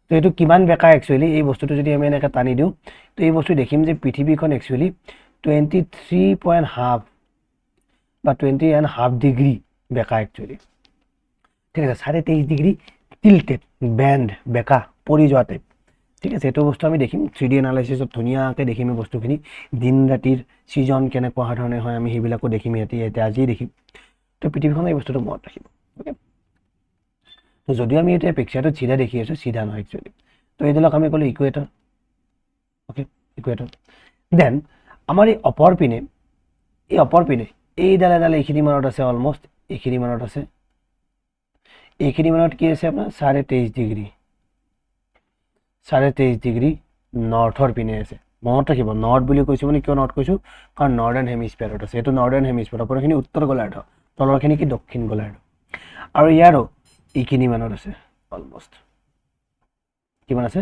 তো এইটো কিমান বেকা একচুৱেলি, এই বস্তুটো যদি আমি এনেকৈ টানি দিওঁ, তো এই বস্তু দেখিম যে পৃথিৱীখন একচুৱেলি 23.5 বা 20.5 ডিগ্ৰী বেকা একচুৱেলি। ঠিক আছে, 23.5 টিল্টেড, বেণ্ড, বেকা, পৰি যোৱা টাইপ। ঠিক আছে, এইটো বস্তু আমি দেখিম 3D এনালাইচিছত ধুনীয়াকৈ দেখিম এই বস্তুখিনি। দিন ৰাতিৰ ছিজন কেনেকুৱা ধৰণে হয় আমি সেইবিলাকো দেখিম ইয়াতে আজিয়ে দেখিম। তো পৃথিৱীখনৰ এই বস্তুটো মনত ৰাখিব। অ'কে, তো যদিও আমি এতিয়া পিকচাৰটো চিধা দেখি আছোঁ, চিধা নহয় একচুৱেলি। তো এইডালক আমি ক'লোঁ ইকুৱেটৰ। Okay, equator. দেন আমাৰ এই অপৰ পিনে এইডাল এডাল এইখিনি মানত আছে, অলমষ্ট এইখিনি মানত আছে। এইখিনি মানত কি আছে আপোনাৰ 23.5 ডিগ্ৰী, 23.5 ডিগ্ৰী নৰ্থৰ পিনে আছে। মনত ৰাখিব, নৰ্থ বুলি কৈছোঁ মানে কিয় নৰ্থ কৈছোঁ, কাৰণ নৰ্দাৰ্ণ হেমিস্ফিয়াৰত আছে। এইটো নৰ্দাৰ্ণ হেমিস্ফিয়াৰ, ওপৰখিনি উত্তৰ গোলাৰ্ধ, তলৰখিনি কি দক্ষিণ গোলাৰ্ধ। আৰু ইয়াৰো এইখিনি মানত আছে, অলমষ্ট কিমান আছে,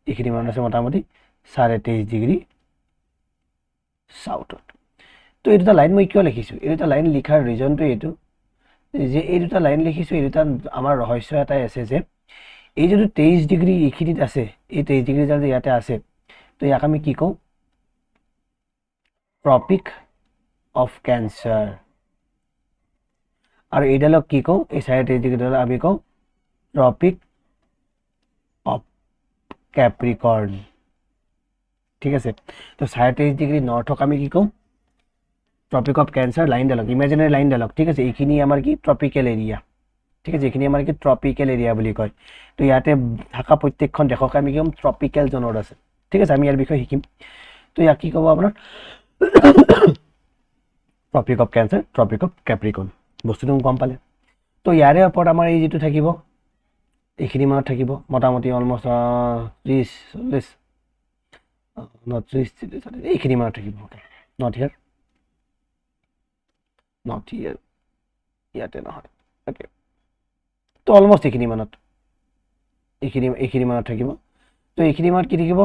এইখিনি মানত আছে মোটামুটি 23.5 ডিগ্ৰী চাউথত। তো এই দুটা লাইন মই কিয় লিখিছোঁ, এই দুটা লাইন লিখাৰ ৰিজনটো এইটো যে এই দুটা লাইন লিখিছোঁ, এই দুটা আমাৰ ৰহস্য এটাই আছে যে এই যিটো 23 ডিগ্ৰী এইখিনিত আছে, এই 23 ডিগ্ৰী যে ইয়াতে আছে, তো ইয়াক আমি কি কওঁ, ট্ৰপিক অফ কেঞ্চাৰ। আৰু এইডালক কি কওঁ, এই 23.5 ডিগ্ৰীডালক আমি কওঁ ট্ৰপিক অফ কেপ্ৰিকৰ্ণ। ঠিক আছে, তো 23.5 ডিগ্ৰী নৰ্থক আমি কি কওঁ, ট্ৰপিক অফ কেঞ্চাৰ লাইনডালক, ইমেজিনাৰী লাইনডালক। ঠিক আছে, এইখিনি আমাৰ কি ট্ৰপিকেল এৰিয়া। ঠিক আছে, এইখিনি আমাৰ কি ট্ৰপিকেল এৰিয়া বুলি কয়। তো ইয়াতে থকা প্ৰত্যেকখন দেশক আমি কি ক'ম, ট্ৰপিকেল জোনত আছে। ঠিক আছে, আমি ইয়াৰ বিষয়ে শিকিম। তো ইয়াক কি ক'ব আপোনাৰ tropic of cancer, tropic of capricorn. বস্তুটো গম পালে। তো ইয়াৰে ওপৰত আমাৰ এই যিটো থাকিব, এইখিনি মানত থাকিব মোটামুটি অলমষ্ট 30-40 এইখিনি মানত থাকিব। নট হিয়াৰ, নট হিয়াৰ, ইয়াতে নহয়। অ'কে, তো অলমষ্ট এইখিনি মানত, এইখিনি মানত থাকিব। তো এইখিনি মানত কি থাকিব,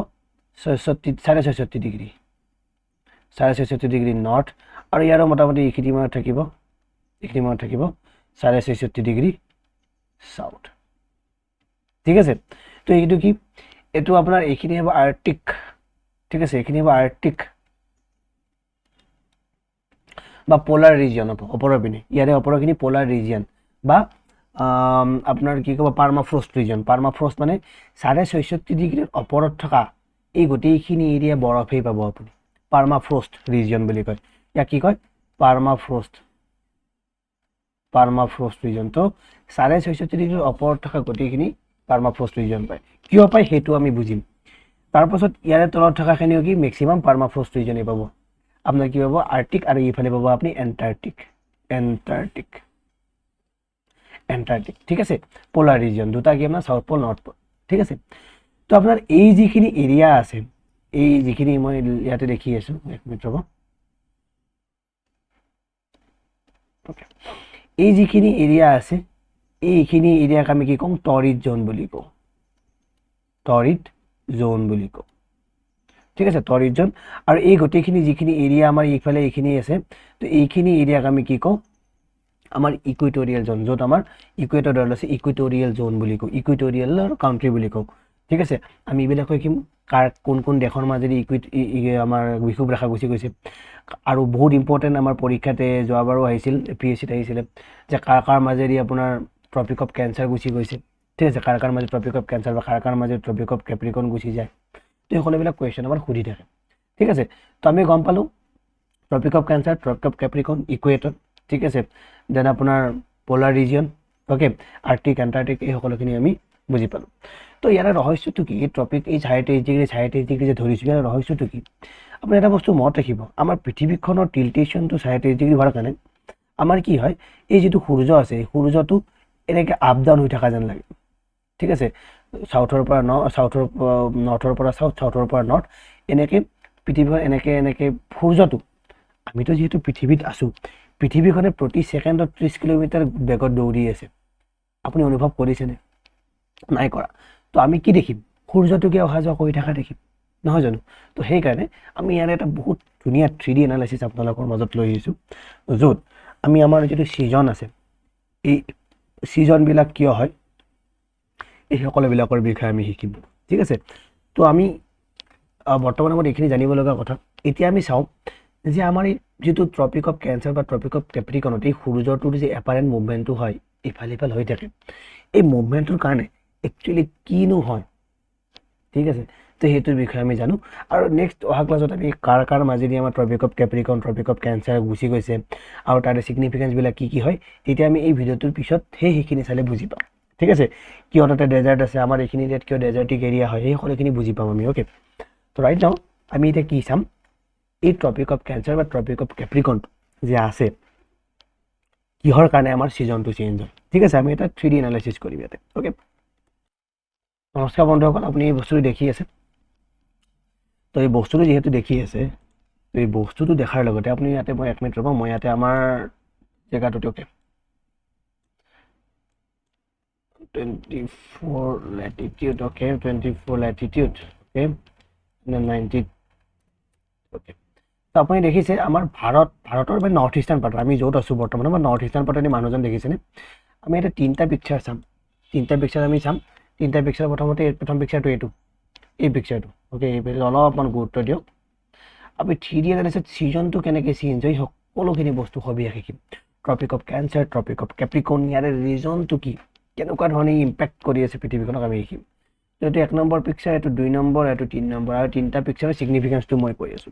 66.5 ডিগ্ৰী, 66.5 ডিগ্ৰী নৰ্থ। আৰু ইয়াৰো মোটামুটি এইখিনি মানত থাকিব, এইখিনি মানত থাকিব 66.5 ডিগ্ৰী চাউথ। ঠিক আছে, তো এইটো কি, এইটো আপোনাৰ এইখিনি হ'ব আৰ্কটিক। ঠিক আছে, এইখিনি হ'ব আৰ্কটিক বা পলাৰ ৰিজিয়ন হ'ব ওপৰৰ পিনে। ইয়াৰে ওপৰৰখিনি পলাৰ ৰিজিয়ন বা আপোনাৰ কি ক'ব, পাৰ্মাফ্ৰষ্ট ৰিজন। পাৰ্মাফ্ৰষ্ট মানে 66.5 ডিগ্ৰীৰ ওপৰত থকা এই গোটেইখিনি এৰিয়া বৰফেই পাব আপুনি, পাৰ্মাফ্ৰষ্ট ৰিজন বুলি কয়। ইয়াক কি কয়, পাৰ্মাফ্ৰষ্ট ৰিজন। তো 66.5 ডিগ্ৰীৰ ওপৰত থকা গোটেইখিনি পাৰ্মাফ্ৰষ্ট ৰিজন পায়। কিয় পায় সেইটো আমি বুজিম। তাৰপাছত ইয়াৰে তলত থকাখিনিও কি মেক্সিমাম পাৰ্মাফ্ৰষ্ট ৰিজনেই পাব। আপোনাৰ কি পাব, আৰ্কটিক, আৰু ইফালে পাব আপুনি এণ্টাৰ্কটিক। ঠিক আছে, পোলাৰ ৰিজন দুটা কি আপোনাৰ সাউথ পল, নৰ্থ পল। ঠিক আছে, তো আপোনাৰ এই যিখিনি এৰিয়া আছে, এই যিখিনি মই ইয়াতে দেখি আছোঁ, এক মিনিট ৰ'ব। এই যিখিনি এৰিয়া আছে, এইখিনি এৰিয়াক আমি কি কওঁ, টৰিড জোন বুলি কওঁ। টৰিড জোন বুলি কওঁ। ঠিক আছে, টৰিড জোন। আৰু এই গোটেইখিনি যিখিনি এৰিয়া আমাৰ এইফালে এইখিনি আছে, তো এইখিনি এৰিয়াক আমি কি কওঁ, আমাৰ ইকুৱেটৰিয়েল জোন, য'ত আমাৰ ইকুৱেটৰ আছে, ইকুৱেটৰিয়েল জোন বুলি কওঁ, ইকুৱেটৰিয়েলৰ কাউণ্ট্ৰি বুলি কওঁ। ঠিক আছে, আমি এইবিলাক শিকিম কোন কোন দেশৰ মাজেদি আমাৰ বিষুৱ ৰেখা গুচি গৈছে। আৰু বহুত ইম্পৰ্টেণ্ট আমাৰ পৰীক্ষাতে যোৱাবাৰো আহিছিল, PSCত আহিছিলে যে কাৰ মাজেদি আপোনাৰ ট্ৰপিক অফ কেঞ্চাৰ গুচি গৈছে। ঠিক আছে, কাৰ মাজে ট্ৰপিক অফ কেঞ্চাৰ বা কাৰ মাজে ট্ৰপিক অফ কেপ্ৰিকৰ্ণ গুচি যায়। তো এই সকলোবিলাক কুৱেশ্যন আমাৰ সুধি থাকে। ঠিক আছে, তো আমি গম পালোঁ tropic of cancer, tropic of capricorn, equator. ঠিক আছে, দেন আপোনাৰ polar region, okay, arctic, antarctic, এই সকলোখিনি আমি বুজি পালোঁ। তো ইয়াৰে ৰহস্যটো কি, এই ট্ৰপিক এই 23 ডিগ্ৰী যে ধৰিছোঁ, ইয়াৰ ৰহস্যটো কি, আপুনি এটা বস্তু মনত ৰাখিব, আমাৰ পৃথিৱীখনৰ টিল্টেশ্যনটো 23 ডিগ্ৰী হোৱাৰ কাৰণে আমাৰ কি হয়, এই যিটো সূৰ্য আছে, এই সূৰ্যটো এনেকৈ আপ ডাউন হৈ থকা যেন লাগে। ঠিক আছে, নৰ্থৰ পৰা চাউথ, চাউথৰ পৰা নৰ্থ, এনেকৈ পৃথিৱীখন এনেকৈ সূৰ্যটো, আমিতো যিহেতু পৃথিৱীত আছোঁ, পৃথিৱীখনে প্ৰতি ছেকেণ্ডত 30 কিলোমিটাৰ বেগত দৌৰি আছে। আপুনি অনুভৱ কৰিছেনে? নাই কৰা। তো আমি কি দেখিম, সূৰ্যটোকে অহা যোৱা কৰি থকা দেখিম, নহয় জানো? তো সেইকাৰণে আমি ইয়াৰে এটা বহুত ধুনীয়া 3D এনালাইচিছ আপোনালোকৰ মাজত লৈ আহিছোঁ, য'ত আমি আমাৰ যিটো ছিজন আছে, এই ছিজনবিলাক কিয় হয় এই সকলোবিলাকৰ বিষয়ে আমি শিকিম, ঠিক আছে। তো আমি বৰ্তমান সময়ত এইখিনি জানিব লগা কথা। এতিয়া আমি চাওঁ যে আমাৰ এই যিটো ট্ৰপিক অফ কেঞ্চাৰ বা ট্ৰপিক অফ কেপ্ৰিকনত এই সূৰ্যটোৰ যে এপাৰেণ্ট মুভমেণ্টটো হয়, ইফাল সিফাল হৈ থাকে, এই মুভমেণ্টটোৰ কাৰণে একচুৱেলি কিনো হয়, ঠিক আছে। তো সেইটোৰ বিষয়ে আমি জানো। আৰু নেক্সট অহা ক্লাছত আমি কাৰ মাজেদি আমাৰ tropic of capricorn tropic of cancer গুচি গৈছে আৰু তাৰ ছিগনিফিকেঞ্চবিলাক কি হয়, তেতিয়া আমি এই ভিডিঅ'টোৰ পিছত সেইখিনি চালে বুজি পাম, ঠিক আছে। কিয় তাতে ডেজাৰ্ট আছে, আমাৰ এইখিনি ইয়াত কিয় ডেজাৰ্টিক এৰিয়া হয়, সেই সকলোখিনি বুজি পাম আমি। অ'কে, তো ৰাইট নাও আমি এতিয়া কি চাম, এই ট্ৰপিক অফ কেঞ্চাৰ বা ট্ৰপিক অফ কেপ্ৰিকন যে আছে, কিহৰ কাৰণে আমাৰ ছিজনটো চেঞ্জ হয়, ঠিক আছে। আমি এটা 3D এনালাইচিছ কৰিম ইয়াতে। অ'কে, নমস্কাৰ বন্ধুসকল, আপুনি এই বস্তুটো দেখি আছে। তো এই বস্তুটো যিহেতু দেখি আছে, তো এই বস্তুটো দেখাৰ লগতে আপুনি ইয়াতে, মই 1 মিনিট ৰ'ব, মই ইয়াতে আমাৰ জেগাটোতে, okay, 24 latitude, okay, 24 latitude, okay, 90, okay. তো আপুনি দেখিছে আমাৰ ভাৰতৰ মানে নৰ্থ ইষ্টাৰ্ণ পাৰ্টত আমি য'ত আছোঁ বৰ্তমান, আমাৰ নৰ্থ ইষ্টাৰ্ণ পাৰ্টত এই মানুহজন দেখিছেনে। আমি এটা 3টা পিকচাৰ চাম, 3টা পিকচাৰ আমি চাম। 3টা পিকচাৰ প্ৰথমতে প্ৰথম পিকচাৰটো এইটো, এই পিকচাৰটো, অ'কে, এই পিকচাৰটো অলপমান গুৰুত্ব দিয়ক। আমি 3D এনালাইচিছত ছিজনটো কেনেকৈ চেঞ্জ হয় সকলোখিনি বস্তু সবিয়াই শিকিম। Tropic of cancer, tropic of capricorn, ইয়াৰে ৰিজনটো কি, কেনেকুৱা ধৰণে ইম্পেক্ট কৰি আছে পৃথিৱীখনক আমি শিকিম। এইটো 1 নম্বৰ পিকচাৰ, এইটো 2 নম্বৰ, এইটো 3 নম্বৰ, আৰু 3টা পিকচাৰৰ ছিগনিফিকেঞ্চটো মই কৈ আছোঁ।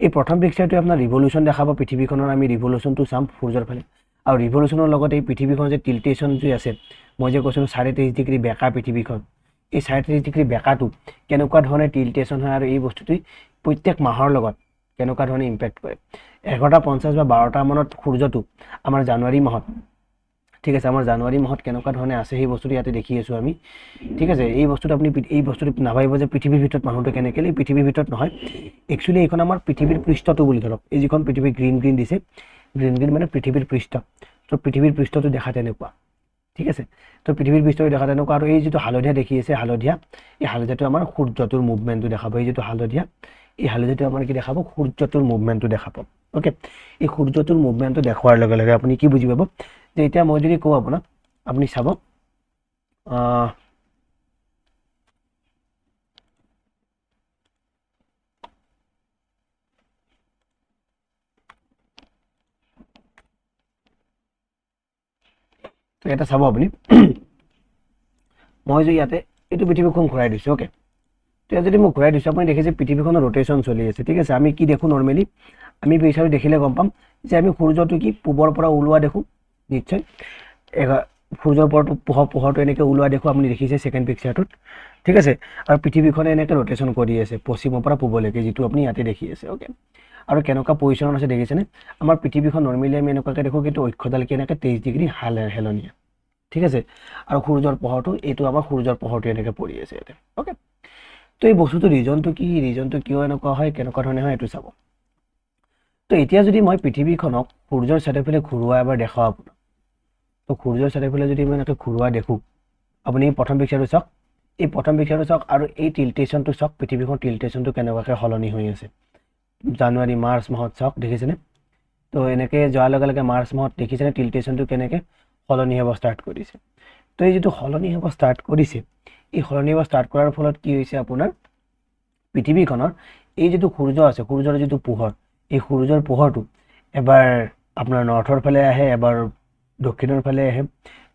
এই প্ৰথম পিকচাৰটোৱে আপোনাৰ ৰিভলিউশ্যন দেখাব পৃথিৱীখনৰ, আমি ৰিভলিউশ্যনটো চাম সূৰ্যৰ ফালে। আৰু ৰিভলিউশ্যনৰ লগতে এই পৃথিৱীখনৰ যে টিল্টেশ্যন যে আছে, মই যে কৈছিলোঁ 23.5 ডিগ্ৰী বেঁকা পৃথিৱীখন, এই 23.5 ডিগ্ৰী বেঁকাটো কেনেকুৱা ধৰণে টিল্টেশ্যন হয় আৰু এই বস্তুটোৱে প্ৰত্যেক মাহৰ লগত কেনেকুৱা ধৰণে ইম্পেক্ট কৰে। 11:50 বা 12টা মানত সূৰ্যটো আমাৰ জানুৱাৰী মাহত, ঠিক আছে, আমাৰ জানুৱাৰী মাহত কেনেকুৱা ধৰণে আছে সেই বস্তুটো ইয়াতে দেখি আছোঁ আমি, ঠিক আছে। এই বস্তুটো আপুনি এই বস্তুটো নাভাবিব যে পৃথিৱীৰ ভিতৰত মানুহটো কেনেকৈ, এই পৃথিৱীৰ ভিতৰত নহয়, একচুৱেলি এইখন আমাৰ পৃথিৱীৰ পৃষ্ঠটো বুলি ধৰক। এই যিখন পৃথিৱীৰ গ্ৰীণ দিছে, গ্ৰীণ মানে পৃথিৱীৰ পৃষ্ঠ। তো পৃথিৱীৰ পৃষ্ঠটো দেখা তেনেকুৱা, ঠিক আছে। তো পৃথিৱীৰ পৃষ্ঠটো দেখা তেনেকুৱা, আৰু এই যিটো হালধীয়া দেখি আছে, হালধীয়া, এই হালধীয়াটো আমাৰ সূৰ্যটোৰ মুভমেণ্টটো দেখাব। এই যিটো হালধীয়া, এই হালধীয়াটো আমাৰ কি দেখাব, সূৰ্যটোৰ মুভমেণ্টটো দেখাব। অ'কে, এই সূৰ্যটোৰ মুভমেণ্টটো দেখুৱাৰ লগে লগে আপুনি কি বুজি পাব, যে এতিয়া মই যদি কওঁ আপোনাক, আপুনি চাব, তো এটা চাব আপুনি, মই যে ইয়াতে এইটো পৃথিৱীখন ঘূৰাই দিছোঁ, অ'কে। তো ইয়াত যদি মই ঘূৰাই দিছোঁ, আপুনি দেখিছে পৃথিৱীখনৰ ৰোটেশ্যন চলি আছে, ঠিক আছে। আমি কি দেখোঁ নৰ্মেলি, আমি পিকচাৰটো দেখিলে গম পাম যে আমি সূৰ্যটো কি পূবৰ পৰা ওলোৱা দেখোঁ, নিশ্চয় সূৰ্যৰ পোহৰটো এনেকৈ ওলোৱা দেখোঁ, আপুনি দেখিছে ছেকেণ্ড পিকচাৰটোত, ঠিক আছে। আৰু পৃথিৱীখনে এনেকৈ ৰোটেশ্যন কৰি আছে পশ্চিমৰ পৰা পূবলৈকে, যিটো আপুনি ইয়াতে দেখি আছে, অ'কে। আৰু কেনেকুৱা পজিশ্যনত আছে দেখিছেনে, আমাৰ পৃথিৱীখন নৰ্মেলি আমি এনেকুৱাকৈ দেখোঁ, কিন্তু অক্ষডাল কি এনেকৈ 23 ডিগ্ৰী হেলনীয়া, ঠিক আছে। আৰু সূৰ্যৰ পোহৰটো, এইটো আমাৰ সূৰ্যৰ পোহৰটো এনেকৈ পৰি আছে ইয়াতে, অ'কে। তো এই বস্তুটো ৰিজনটো কি, ৰিজনটো কিয় এনেকুৱা হয়, কেনেকুৱা ধৰণে হয়, এইটো চাব। তো এতিয়া যদি মই পৃথিৱীখনক সূৰ্যৰ চাৰিওফালে ঘূৰোৱা এবাৰ দেখাওঁ আপোনাক, তো সূৰ্যৰ চাৰিওফালে যদি মই এনেকৈ ঘূৰোৱা দেখোঁ, আপুনি প্ৰথম পিকচাৰটো চাওক, এই প্ৰথম পিকচাৰটো চাওক, আৰু এই টিল্টেশ্যনটো চাওক, পৃথিৱীখনৰ টিল্টেশ্যনটো কেনেকুৱাকৈ সলনি হৈ আছে। জানুৱাৰী মাৰ্চ মাহত চাওক, দেখিছেনে। তো এনেকৈ যোৱাৰ লগে লগে মাৰ্চ মাহত দেখিছেনে টিল্টেশ্যনটো কেনেকৈ সলনি হ'ব ষ্টাৰ্ট কৰিছে। তো এই যিটো সলনি হ'ব ষ্টাৰ্ট কৰিছে, এই সলনি হ'ব ষ্টাৰ্ট কৰাৰ ফলত কি হৈছে, আপোনাৰ পৃথিৱীখনৰ এই যিটো সূৰ্য আছে, সূৰ্যৰ যিটো পোহৰ, এই সূৰ্যৰ পোহৰটো এবাৰ আপোনাৰ নৰ্থৰ ফালে আহে, এবাৰ দক্ষিণৰ ফালে আহে,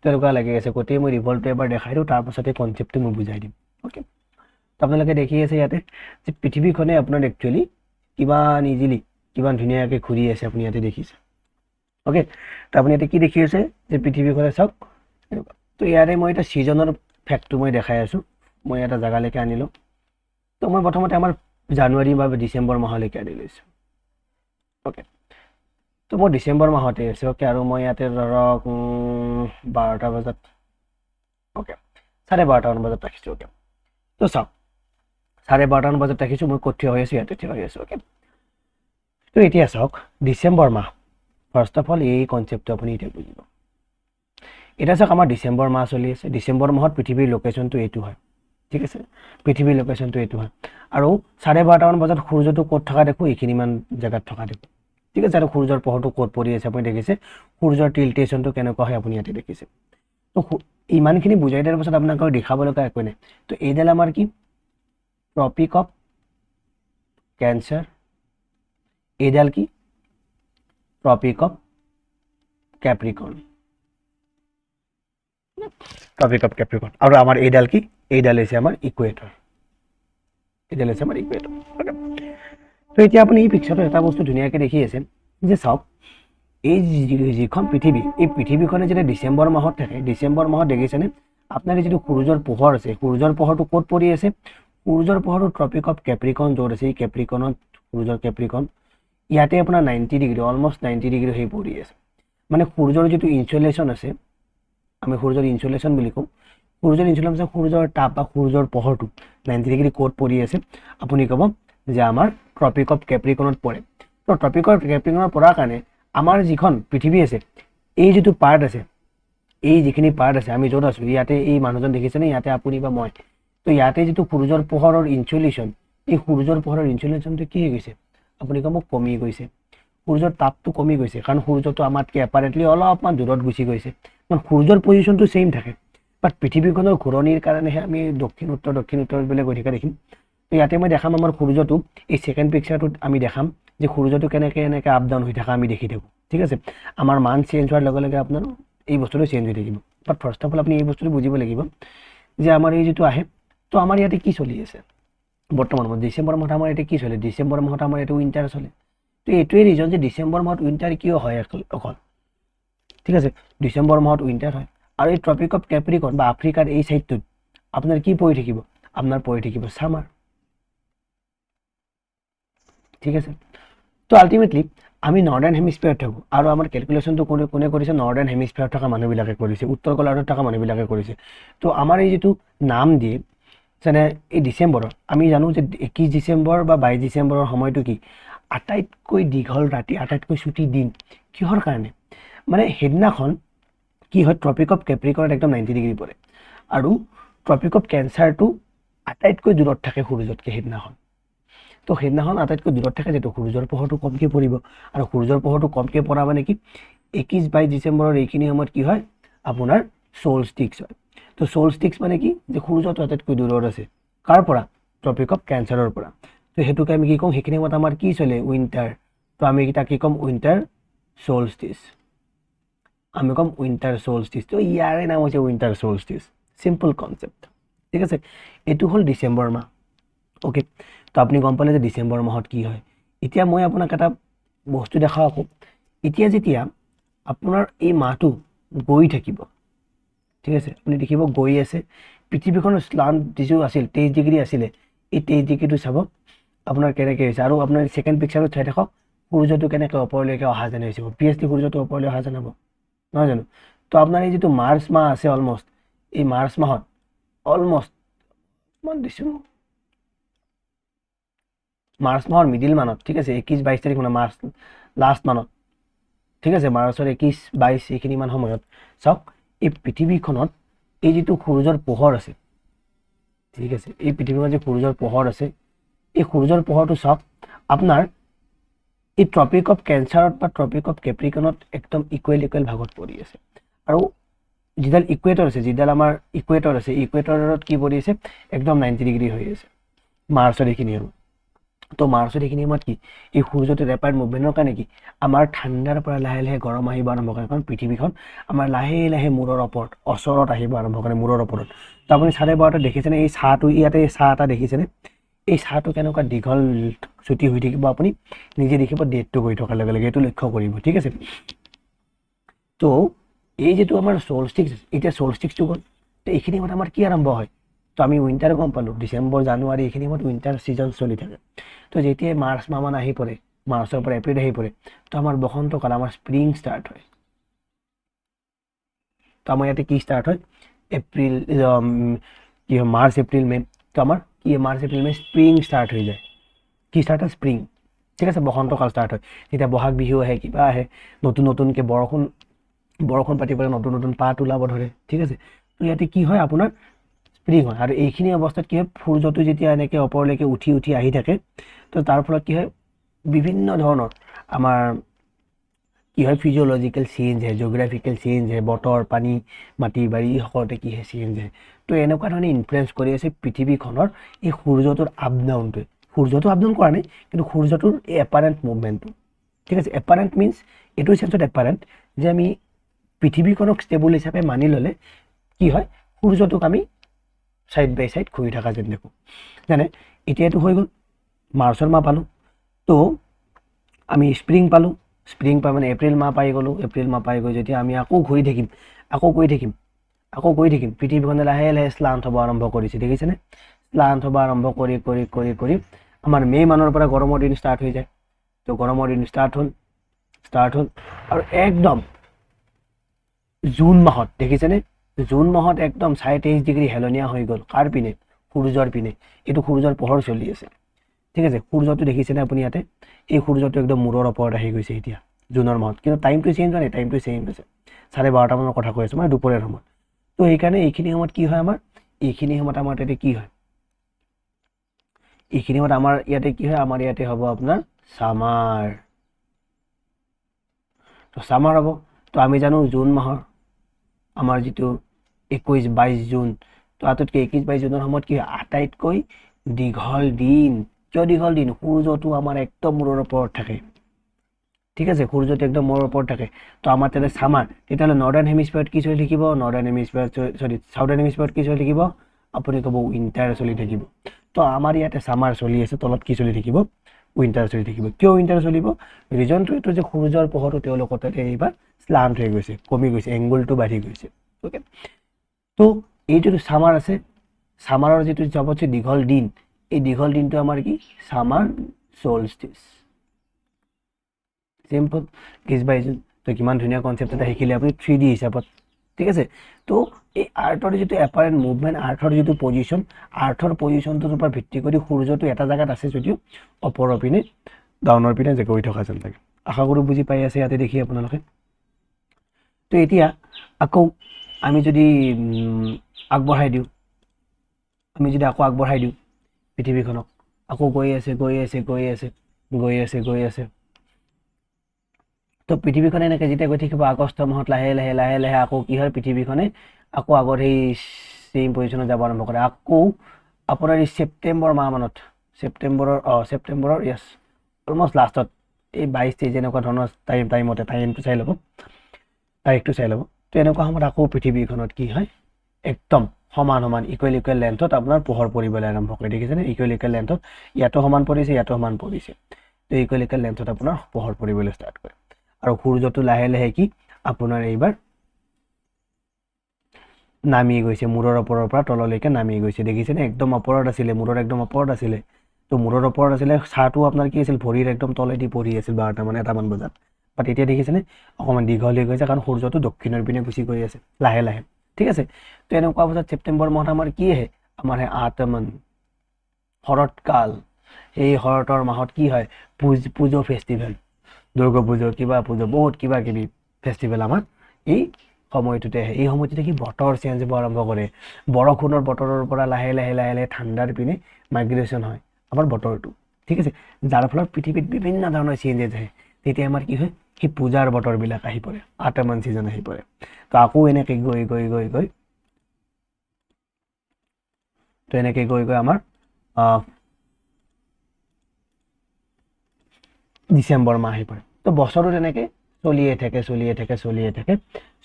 তেনেকুৱা লাগি আছে। গোটেই মই ৰিভল্টটো এবাৰ দেখাই দিওঁ, তাৰপাছত এই কনচেপ্টটো মই বুজাই দিম, অ'কে। তো আপোনালোকে দেখি আছে ইয়াতে যে পৃথিৱীখনে আপোনাৰ একচুৱেলি কিমান ইজিলি, কিমান ধুনীয়াকৈ ঘূৰি আছে, আপুনি ইয়াতে দেখিছে, অ'কে। তো আপুনি ইয়াতে কি দেখি আছে, যে পৃথিৱীখনে চাওক এনেকুৱা। তো ইয়াৰে মই এটা ছিজনৰ ফেক্টটো মই দেখাই আছোঁ, মই এটা জেগালৈকে আনিলোঁ। তো মই প্ৰথমতে আমাৰ জানুৱাৰী বা ডিচেম্বৰ মাহলৈকে আনি লৈছোঁ, অ'কে। তো মই ডিচেম্বৰ মাহতে আছে, অ'কে। আৰু মই ইয়াতে ধৰক 12টা বজাত, অ'কে, 12:30মান বজাত ৰাখিছোঁ, অ'কে। তো চাওক 12:30মান বজাত ৰাখিছোঁ, মই ক'ত থিয় হৈ আছোঁ, ইয়াতে থিয় হৈ আছোঁ, অ'কে। তো এতিয়া চাওক ডিচেম্বৰ মাহ, ফাৰ্ষ্ট অফ অল এই কনচেপ্টটো আপুনি এতিয়া বুজিব। এতিয়া চাওক আমাৰ ডিচেম্বৰ মাহ চলি আছে, ডিচেম্বৰ মাহত পৃথিৱীৰ লোকেশ্যনটো এইটো হয়, ঠিক আছে। পৃথিৱীৰ লোকেশ্যনটো এইটো হয়, আৰু 12:30মান বজাত সূৰ্যটো ক'ত থকা দেখোঁ, এইখিনিমান জেগাত থকা দেখোঁ, ঠিক আছে। আৰু সূৰ্যৰ পোহৰটো ক'ত পৰি আছে আপুনি দেখিছে, সূৰ্যৰ টিল্টেশ্যনটো কেনেকুৱা হয় আপুনি ইয়াতে দেখিছে। তো ইমানখিনি বুজাই দিয়াৰ পাছত আপোনাক দেখাব লগা একো নাই। তো এইডাল আমাৰ কি ট্ৰপিক অফ ক্যান্সাৰ, এইডাল কি tropic of capricorn, tropic of capricorn. আৰ আমাৰ এইডাল কি, এইডাল হৈছে আমাৰ ইকুৱেটৰ, এইডাল হৈছে আমাৰ ইকুৱেটৰ। তো এতিয়া আপুনি এই পিকচাৰটো এটা বস্তু ধুনীয়াকৈ দেখি আছে যে চাওক, এই যিখন পৃথিৱী, এই পৃথিৱীখনে যেতিয়া ডিচেম্বৰ মাহত থাকে, ডিচেম্বৰ মাহত দেখিছেনে আপোনাৰ যিটো সূৰ্যৰ পোহৰ আছে, সূৰ্যৰ পোহৰটো ক'ত পৰি আছে, সূৰ্যৰ পোহৰটো ট্ৰপিক অফ কেপ্ৰিকন য'ত আছে, এই কেপ্ৰিকনত সূৰ্যৰ কেপ্ৰিকন ইয়াতে আপোনাৰ 90 ডিগ্ৰী, অলমষ্ট 90 ডিগ্ৰী হৈ পৰি আছে। মানে সূৰ্যৰ যিটো ইনচুলেশ্যন আছে, আমি সূৰ্যৰ ইনচুলেশ্যন বুলি কওঁ, সূৰ্যৰ ইনচুলেশ্যন, সূৰ্যৰ তাপ বা সূৰ্যৰ পোহৰটো 90 ডিগ্ৰী ক'ত পৰি আছে, আপুনি ক'ব যে আমাৰ ট্ৰপিক অফ কেপ্ৰিকনত পৰে। তো ট্ৰপিক অফ কেপ্ৰিকনত পৰাৰ কাৰণে আমাৰ যিখন পৃথিৱী আছে, এই যিটো পাৰ্ট আছে, এই যিখিনি পাৰ্ট আছে, আমি য'ত আছোঁ, ইয়াতে এই মানুহজন দেখিছেনে, ইয়াতে আপুনি বা মই, তো ইয়াতে যিটো সূৰ্যৰ পোহৰৰ ইনচুলেশ্যন, এই সূৰ্যৰ পোহৰৰ ইনচুলেশ্যনটো কি হৈ গৈছে, আপুনি ক'ব কমি গৈছে। সূৰ্যৰ তাপটো কমি গৈছে, কাৰণ সূৰ্যটো আমাতকৈ এপাৰেণ্টলি অলপমান দূৰত গুচি গৈছে। কাৰণ সূৰ্যৰ পজিশ্যনটো ছেইম থাকে, বাট পৃথিৱীখনৰ ঘূৰণিৰ কাৰণেহে আমি দক্ষিণ উত্তৰ বুলি গৈ থকা দেখিম। তো ইয়াতে মই দেখাম আমাৰ সূৰ্যটো, এই ছেকেণ্ড পিকচাৰটোত আমি দেখাম যে সূৰ্যটো কেনেকৈ এনেকৈ আপ ডাউন হৈ থকা আমি দেখি থাকোঁ। ঠিক আছে, আমাৰ মান চেঞ্জ হোৱাৰ লগে লগে আপোনাৰ এই বস্তুটো চেঞ্জ হৈ থাকিব। বাট ফাৰ্ষ্ট অফ অল আপুনি এই বস্তুটো বুজিব লাগিব যে আমাৰ এই যিটো আহে, তো আমাৰ ইয়াতে কি চলি আছে বৰ্তমান সময়ত, ডিচেম্বৰ মাহত আমাৰ ইয়াতে কি চলে, ডিচেম্বৰ মাহত আমাৰ ইয়াতে উইণ্টাৰ চলে। তো এইটোৱে ৰিজন যে ডিচেম্বৰ মাহত উইণ্টাৰ কিয় হয় অকল, ঠিক আছে, ডিচেম্বৰ মাহত উইণ্টাৰ হয়। আৰু এই ট্ৰপিক অফ কেপ্ৰিকন বা আফ্ৰিকাৰ এই ছাইডটোত আপোনাৰ কি পৰি থাকিব, আপোনাৰ পৰি থাকিব ছামাৰ। ঠিক আছে, তো আল্টিমেটলি আমি নৰ্দাৰ্ণ হেমিস্ফিয়াৰত থাকোঁ, আৰু আমাৰ কেলকুলেশ্যনটো কোনে কৰিছে, নৰ্দাৰ্ণ হেমিস্ফিয়াৰত থকা মানুহবিলাকে কৰিছে, উত্তৰ গোলাৰ্ধত থকা মানুহবিলাকে কৰিছে। তো আমাৰ এই যিটো নাম দিয়ে, যেনে এই ডিচেম্বৰত আমি জানো যে 21 ডিচেম্বৰ বা 22 ডিচেম্বৰৰ সময়টো কি আটাইতকৈ দীঘল ৰাতি, আটাইতকৈ ছুটি দিন। কিহৰ কাৰণে, মানে সেইদিনাখন কি হয়, ট্ৰপিক অফ কেপ্ৰিকনত একদম 90 ডিগ্ৰী পৰে, আৰু ট্ৰপিক অফ কেঞ্চাৰটো আটাইতকৈ দূৰত থাকে সূৰ্যতকৈ সেইদিনাখন। তো সেইদিনাখন আটাইতকৈ দূৰত থাকে, যিহেতু সূৰ্যৰ পোহৰটো কমকৈ পৰিব, আৰু সূৰ্যৰ পোহৰটো কমকৈ পৰা মানে কি 21-22 ডিচেম্বৰৰ এইখিনি সময়ত কি হয় আপোনাৰ ছ'লষ্টিক্স হয়। তো ছ'লষ্টিক্স মানে কি, যে সূৰ্যটো আটাইতকৈ দূৰত আছে, কাৰ পৰা, ট্ৰপিক অফ কেঞ্চাৰৰ পৰা। তো সেইটোকে আমি কি কওঁ, সেইখিনি সময়ত আমাৰ কি চলে, উইণ্টাৰ। তো আমি তাক কি ক'ম, উইণ্টাৰ ছ'লষ্টিচ, আমি ক'ম উইণ্টাৰ ছ'লষ্টিচ। তো ইয়াৰে নাম হৈছে উইণ্টাৰ ছ'লষ্টিচ, চিম্পল কনচেপ্ট। ঠিক আছে, এইটো হ'ল ডিচেম্বৰ মাহ। অ'কে, তো আপুনি গম পালে যে ডিচেম্বৰ মাহত কি হয়। এতিয়া মই আপোনাক এটা বস্তু দেখাওঁ আকৌ, এতিয়া যেতিয়া আপোনাৰ এই মাহটো গৈ থাকিব, ঠিক আছে, আপুনি দেখিব গৈ আছে, পৃথিৱীখনৰ স্লান্ট যিটো আছিল 23 ডিগ্ৰী আছিলে, এই 23 ডিগ্ৰীটো চাব আপোনাৰ কেনেকৈ হৈছে। আৰু আপোনাৰ ছেকেণ্ড পিকচাৰত চাই থাকক, সূৰ্যটো কেনেকৈ ওপৰলৈকে অহা যেন হৈছে, অভিয়াছলি সূৰ্যটো ওপৰলৈ অহা যেন হ'ব, নহয় জানো। তো আপোনাৰ এই যিটো মাৰ্চ মাহ আছে, অলমষ্ট এই মাৰ্চ মাহত অলমষ্ট মই দিছোঁ মাৰ্চ মাহৰ মিডিল মানত, ঠিক আছে, 21-22 তাৰিখ মানে মাৰ্চ লাষ্ট মানত, ঠিক আছে, মাৰ্চৰ 21-22 এইখিনি মান সময়ত চাওক, এই পৃথিৱীখনত এই যিটো সূৰ্যৰ পোহৰ আছে, ঠিক আছে, এই পৃথিৱীখনত যে সূৰ্যৰ পোহৰ আছে, এই সূৰ্যৰ পোহৰটো চাওক আপোনাৰ এই ট্ৰপিক অফ কেঞ্চাৰত বা ট্ৰপিক অফ কেপ্ৰিকনত একদম ইকুৱেল ভাগত পৰি আছে। আৰু যিডাল ইকুৱেটৰ আছে, যিডাল আমাৰ ইকুৱেটৰ আছে, ইকুৱেটৰত কি পৰি আছে, একদম 90 ডিগ্ৰী হৈ আছে মাৰ্চৰ এইখিনি সময়ত। তো মাৰ্চত এইখিনি সময়ত কি, এই সূৰ্যটোৰ ৰেপাৰ্ট মুভমেণ্টৰ কাৰণে কি আমাৰ ঠাণ্ডাৰ পৰা লাহে লাহে গৰম আহিব আৰম্ভ কৰে, কাৰণ পৃথিৱীখন আমাৰ লাহে লাহে মূৰৰ ওপৰত ওচৰত আহিব আৰম্ভ কৰে, মূৰৰ ওপৰত। তো আপুনি 12:30 দেখিছেনে, এই চাহটো ইয়াতে চাহ এটা দেখিছেনে, এই চাহটো কেনেকুৱা দীঘল ছুটি হৈ থাকিব, আপুনি নিজে দেখিব ডেটটো গৈ থকাৰ লগে লগে, এইটো লক্ষ্য কৰিব। ঠিক আছে, তো এই যিটো আমাৰ ছ'লষ্টিক্স, এতিয়া ছ'লষ্টিক্সটো গ'ল, তো এইখিনি সময়ত আমাৰ কি আৰম্ভ হয়, তো আমি উইণ্টাৰ গম পালোঁ, ডিচেম্বৰ জানুৱাৰী এইখিনি সময়ত উইণ্টাৰ ছিজন চলি থাকে। তো যেতিয়াই মাৰ্চ মাহমান আহি পৰে, মাৰ্চৰ পৰা এপ্ৰিল আহি পৰে, তো আমাৰ বসন্ত কাল, আমাৰ স্প্ৰিং ষ্টাৰ্ট হয়। তো আমাৰ ইয়াতে কি ষ্টাৰ্ট হয়, এপ্ৰিল কি হয়, মাৰ্চ এপ্ৰিল মে', তো আমাৰ কি মাৰ্চ এপ্ৰিল মে' স্প্ৰিং ষ্টাৰ্ট হৈ যায়, কি ষ্টাৰ্ট হয়, স্প্ৰিং। ঠিক আছে, বসন্ত কাল ষ্টাৰ্ট হয়, যেতিয়া বহাগ বিহু আহে, কিবা আহে, নতুনকৈ বৰষুণ পাতি পৰে, নতুন পাত ওলাব ধৰে। ঠিক আছে, তো ইয়াতে কি হয় আপোনাৰ স্প্ৰিং হয়। আৰু এইখিনি অৱস্থাত কি হয়, সূৰ্যটো যেতিয়া এনেকৈ ওপৰলৈকে উঠি আহি থাকে, তো তাৰ ফলত কি হয়, বিভিন্ন ধৰণৰ আমাৰ কি হয় ফিজিঅ'লজিকেল চেঞ্জ হয়, জিঅ'গ্ৰাফিকেল চেঞ্জ হয়, বতৰ পানী মাটি বাৰী সকলোতে কি হয় চেঞ্জ হয়। তো এনেকুৱা ধৰণে ইনফ্লুৱেঞ্চ কৰি আছে পৃথিৱীখনৰ এই সূৰ্যটোৰ আপ ডাউনটোৱে। সূৰ্যটো আপ ডাউন কৰা নাই, কিন্তু সূৰ্যটোৰ এই এপাৰেণ্ট মুভমেণ্টটো, ঠিক আছে। এপাৰেণ্ট মিনছ এইটো চেঞ্চত এপাৰেণ্ট যে আমি পৃথিৱীখনক ষ্টেবল হিচাপে মানি ল'লে কি হয় সূৰ্যটোক আমি ছাইড বাই ছাইড ঘূৰি থকা যেন দেখোঁ। যেনে এতিয়াতো হৈ গ'ল মাৰ্চৰ মাহ পালোঁ, তো আমি স্প্ৰিং পালোঁ, স্প্ৰিং পাই মানে এপ্ৰিল মাহ পাই গ'লোঁ, এপ্ৰিল মাহ পাই গৈ যেতিয়া আমি আকৌ ঘূৰি থাকিম, আকৌ গৈ থাকিম, আকৌ গৈ থাকিম, পৃথিৱীখনে লাহে লাহে শ্লান্ত হ'ব আৰম্ভ কৰিছে, দেখিছেনে? শ্লান্ত হ'ব আৰম্ভ কৰি কৰি কৰি কৰি আমাৰ মে' মানৰ পৰা গৰমৰ দিন ষ্টাৰ্ট হৈ যায়। তো গৰমৰ দিন ষ্টাৰ্ট হ'ল আৰু একদম জুন মাহত দেখিছেনে? জুন মাহত একদম 23.5 ডিগ্ৰী হেলনীয়া হৈ গ'ল। কাৰ পিনে? সূৰ্যৰ পিনে। এইটো সূৰ্যৰ পোহৰ চলি আছে, ঠিক আছে। সূৰ্যটো দেখিছেনে আপুনি ইয়াতে? এই সূৰ্যটো একদম মূৰৰ ওপৰত আহি গৈছে এতিয়া জুনৰ মাহত, কিন্তু টাইমটো চেঞ্জ হোৱা নাই, টাইমটো চেঞ্জ হৈছে। 12:30 মানৰ কথা কৈ আছোঁ, মানে দুপৰীয়াৰ সময়ত। তো সেইকাৰণে এইখিনি সময়ত কি হয় আমাৰ? এইখিনি সময়ত আমাৰ তাতে কি হয়? এইখিনি সময়ত আমাৰ ইয়াতে কি হয়? আমাৰ ইয়াতে হ'ব আপোনাৰ ছামাৰ। তো ছামাৰ হ'ব। তো আমি জানো জুন মাহৰ আমাৰ যিটো 21-22 জুন, তো আটাইতকৈ 21-22 জুনৰ সময়ত কি হয়? আটাইতকৈ দীঘল দিন। কিয় দীঘল দিন? সূৰ্যটো আমাৰ একদম মূৰৰ ওপৰত থাকে, ঠিক আছে। সূৰ্যটো একদম মূৰৰ ওপৰত থাকে। তো আমাৰ তাতে ছামাৰ, তেতিয়াহ'লে নৰ্দাৰ্ণ হেমিস্ফিয়াৰত কি চলি থাকিব? নৰ্দাৰ্ণ হেমিস্ফিয়াৰত চাউদাৰ্ণ হেমিস্ফিয়াৰত কি চলি থাকিব? আপুনি ক'ব উইণ্টাৰ চলি থাকিব। তো আমাৰ ইয়াতে ছামাৰ চলি আছে, তলত কি চলি থাকিব? উইণ্টাৰ চলি থাকিব। কিয় উইণ্টাৰ চলিব? ৰিজনটো এইটো যে সূৰ্যৰ পোহৰটো তেওঁলোকৰ তাতে এইবাৰ শ্লান্ত হৈ গৈছে, কমি গৈছে, এংগুলটো বাঢ়ি গৈছে, অ'কে। তো এই যিটো ছামাৰ আছে, ছামাৰৰ যিটো চবতছে দীঘল দিন, এই দীঘল দিনটো আমাৰ কি? ছামাৰ চলষ্টিচ। Simple 21-22 June. তো কিমান ধুনীয়া কনচেপ্ট এটা শিকিলে আপুনি 3D হিচাপত, ঠিক আছে। তো এই আৰ্থৰ যিটো এপাৰেণ্ট মুভমেণ্ট, আৰ্থৰ যিটো পজিশ্যন, আৰ্থৰ পজিশ্যনটোৰ ওপৰত ভিত্তি কৰি সূৰ্যটো এটা জেগাত আছে যদিও ওপৰৰ পিনে ডাউনৰ পিনে যে গৈ থকা যেন লাগে। আশা কৰোঁ বুজি পাই আছে ইয়াতে দেখি আপোনালোকে। তো এতিয়া আকৌ আমি যদি আগবঢ়াই দিওঁ, পৃথিৱীখনক, আকৌ গৈ আছে তো পৃথিৱীখনে এনেকৈ যেতিয়া গৈ থাকিব আগষ্ট মাহত লাহে লাহে আকৌ কি হয়? পৃথিৱীখনে আকৌ আগৰ সেই ছেইম পজিশ্যনত যাব আৰম্ভ কৰে। আকৌ আপোনাৰ এই ছেপ্টেম্বৰ মাহ মানত, ছেপ্টেম্বৰৰ য়েছ অলমষ্ট লাষ্টত এই 22-23 এনেকুৱা ধৰণৰ টাইমটো চাই ল'ব, তাৰিখটো চাই ল'ব। তো এনেকুৱা সময়ত আকৌ পৃথিৱীখনত কি হয়? একদম সমান ইকুৱেল লেন্থত আপোনাৰ পোহৰ পৰিবলৈ আৰম্ভ কৰে, দেখিছেনে? ইকুৱেল লেন্থত ইয়াতো সমান পৰিছে, ইয়াতো সমান পৰিছে। তো ইকুৱেল লেন্থত আপোনাৰ পোহৰ পৰিবলৈ ষ্টাৰ্ট কৰে। আৰু সূৰ্যটো লাহে লাহে কি আপোনাৰ এইবাৰ নামি গৈছে, মূৰৰ ওপৰৰ পৰা তললৈকে নামি গৈছে, দেখিছেনে? একদম ওপৰত আছিলে, মূৰৰ একদম ওপৰত আছিলে। তো মূৰৰ ওপৰত আছিলে, ছাঁটো আপোনাৰ কি আছিল? ভৰিৰ একদম তলেদি পৰি আছিল 12-1 বজাত। বাট এতিয়া দেখিছেনে? অকণমান দীঘল হৈ গৈছে, কাৰণ সূৰ্যটো দক্ষিণৰ পিনে গুচি গৈ আছে লাহে লাহে, ঠিক আছে। তো এনেকুৱা অৱস্থাত ছেপ্টেম্বৰ মাহত আমাৰ কি আহে? আমাৰ আতমন, শৰৎকাল। এই শৰতৰ মাহত কি হয়? পুজো ফেষ্টিভেল, দুৰ্গা পুজো, কিবা পুজো, বহুত কিবা কিবি ফেষ্টিভেল আমাৰ এই সময়টোতে আহে। এই সময়টোতে কি বতৰ চেঞ্জ হ'ব আৰম্ভ কৰে। বৰষুণৰ বতৰৰ পৰা লাহে লাহে ঠাণ্ডাৰ পিনে মাইগ্ৰেশ্যন হয় আমাৰ বতৰটো, ঠিক আছে। যাৰ ফলত পৃথিৱীত বিভিন্ন ধৰণৰ চেঞ্জেছ আহে। তেতিয়া আমাৰ কি হয়? সেই পূজাৰ বতৰবিলাক আহি পৰে, আতমন ছিজন আহি পৰে। তো আকৌ এনেকৈ গৈ আমাৰ ডিচেম্বৰ মাহ আহি পৰে। তো বছৰটো তেনেকৈ চলিয়ে থাকে,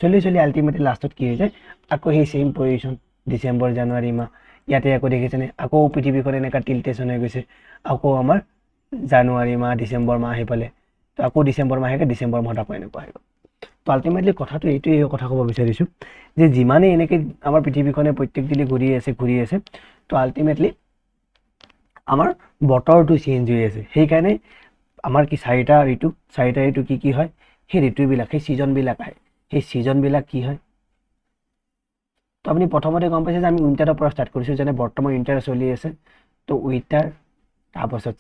চলি আল্টিমেটলি লাষ্টত কি হৈ যায়? আকৌ সেই ছেইম পজিশ্যন, ডিচেম্বৰ জানুৱাৰী মাহ। ইয়াতে আকৌ দেখিছেনে? আকৌ পৃথিৱীখন এনেকুৱা টিল্টেশ্যন হৈ গৈছে। আকৌ আমাৰ জানুৱাৰী মাহ, ডিচেম্বৰ মাহ আহি পালে। তো আকৌ ডিচেম্বৰ মাহ আহে, ডিচেম্বৰ মাহত আকৌ এনেকুৱা হৈ গ'ল। তো আল্টিমেটলি কথাটো এইটোৱে কথা ক'ব বিচাৰিছোঁ যে যিমানেই এনেকৈ আমাৰ পৃথিৱীখনে প্ৰত্যেক দিনে ঘূৰি আছে, তো আল্টিমেটলি আমাৰ বতৰটো চেঞ্জ হৈ আছে। সেইকাৰণে আমাৰ কি চাৰিটা ঋতু কি হয়? সেই ঋতুবিলাক, সেই ছিজনবিলাক আহে। সেই ছিজনবিলাক কি হয়? তো আপুনি প্ৰথমতে গম পাইছে যে আমি উইণ্টাৰৰ পৰা ষ্টাৰ্ট কৰিছোঁ, যেনে বৰ্তমান উইণ্টাৰ চলি আছে। তো উইণ্টাৰ, তাৰপাছত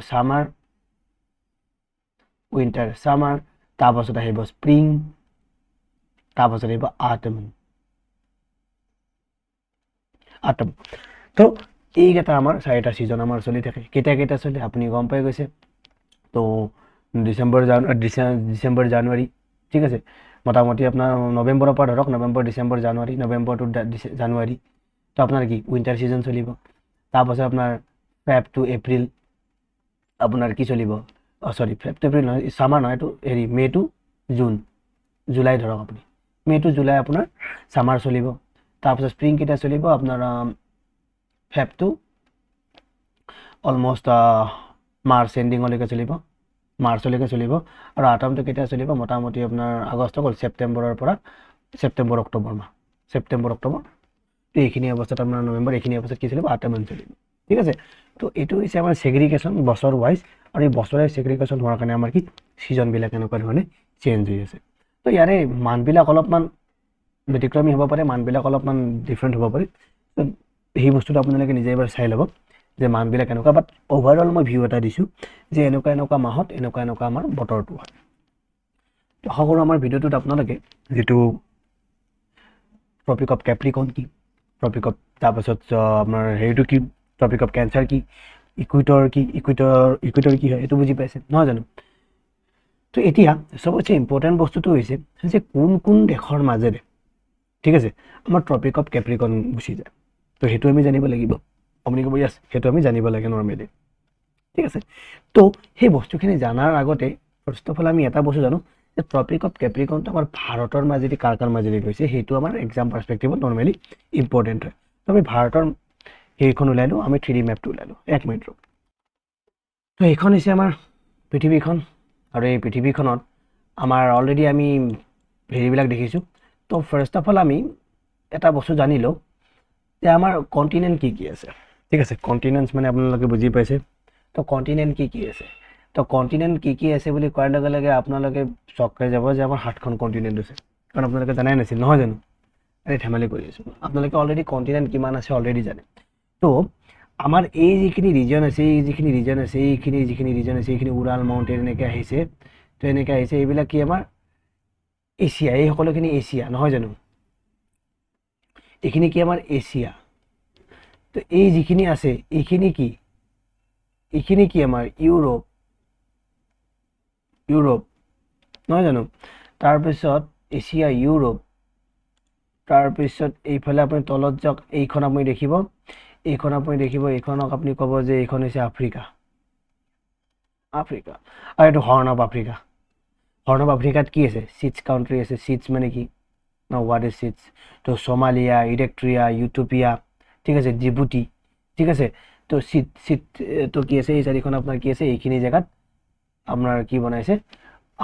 ছামাৰ, তাৰপাছত আহিব স্প্ৰিং, তাৰপাছত আহিব আটম। তো এইকেইটা আমাৰ চাৰিটা ছিজন আমাৰ চলি থাকে। কেইটা চলে আপুনি গম পাই গৈছে। তো ডিচেম্বৰ জানুৱাৰী, ঠিক আছে, মোটামুটি আপোনাৰ নৱেম্বৰৰ পৰা ধৰক নৱেম্বৰ ডিচেম্বৰ জানুৱাৰী, নৱেম্বৰ টু জানুৱাৰী, তো আপোনাৰ কি উইণ্টাৰ ছিজন চলিব। তাৰপাছত আপোনাৰ ফেব টু এপ্ৰিল আপোনাৰ কি চলিব, চৰি ফেব টু এপ্ৰিল নহয়, ছামাৰ নহয়, এইটো হেৰি মে' টু জুন, জুলাই ধৰক আপুনি, মে' টু জুলাই আপোনাৰ ছামাৰ চলিব। তাৰপিছত স্প্ৰিং কেতিয়া চলিব আপোনাৰ ফেব টু অলমষ্ট মাৰ্চ এণ্ডিঙলৈকে চলিব, মাৰ্চলৈকে চলিব। আৰু আটামটো কেতিয়া চলিব, মোটামুটি আপোনাৰ আগষ্ট গ'ল, ছেপ্টেম্বৰৰ পৰা ছেপ্টেম্বৰ অক্টোবৰ মাহ, ছেপ্টেম্বৰ অক্টোবৰ, তো এইখিনি অৱস্থাত আপোনাৰ নৱেম্বৰ, এইখিনি অৱস্থাত কি চলিব, আটামান চলিব, ঠিক আছে। তো এইটো হৈছে আমাৰ ছেগ্ৰিগেশ্যন বছৰ ৱাইজ, আৰু এই বছৰে ছেগ্ৰিগেশ্যন হোৱাৰ কাৰণে আমাৰ কি ছিজনবিলাক এনেকুৱা ধৰণে চেঞ্জ হৈ আছে। তো ইয়াৰে মানবিলাক অলপমান ব্যতিক্ৰমী হ'ব পাৰে, মানবিলাক অলপমান ডিফাৰেণ্ট হ'ব পাৰে, তো সেই বস্তুটো আপোনালোকে নিজে এবাৰ চাই ল'ব যে মানবিলাক এনেকুৱা। বাট অভাৰঅল মই ভিউ এটা দিছোঁ যে এনেকুৱা এনেকুৱা মাহত এনেকুৱা এনেকুৱা আমাৰ বতৰটো হয়। আশা কৰোঁ আমাৰ ভিডিঅ'টোত আপোনালোকে যিটো ট্ৰপিক অফ কেপ্ৰিকন কি, ট্ৰপিক অফ তাৰপাছত আপোনাৰ হেৰিটো কি, ট্ৰপিক অফ কেঞ্চাৰ কি, ইকুইটৰ কি, ইকুইটৰ কি হয় এইটো বুজি পাইছে নহয় জানো। তো এতিয়া চবতছে ইম্পৰ্টেণ্ট বস্তুটো হৈছে যে কোন কোন দেশৰ মাজেৰে, ঠিক আছে, আমাৰ ট্ৰপিক অফ কেপ্ৰিকন গুচি যায়। তো সেইটো আমি জানিব লাগিব। আপুনি ক'ব য়েছ, সেইটো আমি জানিব লাগে নৰ্মেলি, ঠিক আছে। তো সেই বস্তুখিনি জনাৰ আগতে ফাৰ্ষ্ট অফ অল আমি এটা বস্তু জানো যে ট্ৰপিক অফ কেপ্ৰিকনটো আমাৰ ভাৰতৰ মাজেদি কাৰ কাৰ মাজেদি গৈছে, সেইটো আমাৰ এক্সাম পাৰ্চপেক্টিভত নৰ্মেলি ইম্পৰ্টেণ্ট হয়। তো আমি ভাৰতৰ সেইখন ওলাই লওঁ, আমি 3D মেপটো ওলাই লওঁ, এক মিনিট ৰ'ব। তো এইখন হৈছে আমাৰ পৃথিৱীখন, আৰু এই পৃথিৱীখনত আমাৰ অলৰেডি আমি হেৰিবিলাক দেখিছোঁ। তো ফাৰ্ষ্ট অফ অল আমি এটা বস্তু জানি লওঁ যে আমাৰ কণ্টিনেণ্ট কি কি আছে, ঠিক আছে। কণ্টিনেণ্টছ মানে আপোনালোকে বুজি পাইছে। তো কণ্টিনেণ্ট কি কি আছে, তো কণ্টিনেণ্ট কি কি আছে বুলি কোৱাৰ লগে লগে আপোনালোকে চক খাই যাব যে আমাৰ 7খন কণ্টিনেণ্ট আছে, কাৰণ আপোনালোকে জানাই নাছিল নহয় জানো। এই ধেমালি কৰি আছোঁ, আপোনালোকে অলৰেডি কণ্টিনেণ্ট কিমান আছে অলৰেডি জানে। তো আমাৰ এই যিখিনি ৰিজন আছে, এইখিনি যিখিনি ৰিজন আছে, এইখিনি উৰাল মাউণ্টেন এনেকৈ আহিছে, তো এনেকৈ আহিছে, এইবিলাক কি আমাৰ এছিয়া, এই সকলোখিনি এছিয়া নহয় জানো, এইখিনি কি আমাৰ এছিয়া। তো এই যিখিনি আছে এইখিনি কি, এইখিনি কি আমাৰ ইউৰোপ, নহয় জানো। তাৰপিছত এছিয়া ইউৰোপ, তাৰপিছত এইফালে আপুনি তলত যাওক, এইখন আপুনি দেখিব, এইখনক আপুনি ক'ব যে এইখন হৈছে আফ্ৰিকা, আৰু এইটো horn of Africa. Horn of আফ্ৰিকাত কি আছে, 6 কাউণ্ট্ৰি আছে। 6 মানে কি ন, হোৱাট ইজ 6, তো সোমালিয়া, ইৰিট্ৰিয়া, ইউটোপিয়া, ঠিক আছে, জিবুটি, ঠিক আছে। তো তো কি আছে, এই 4খন আপোনাৰ কি আছে, এইখিনি জেগাত আপোনাৰ কি বনাইছে,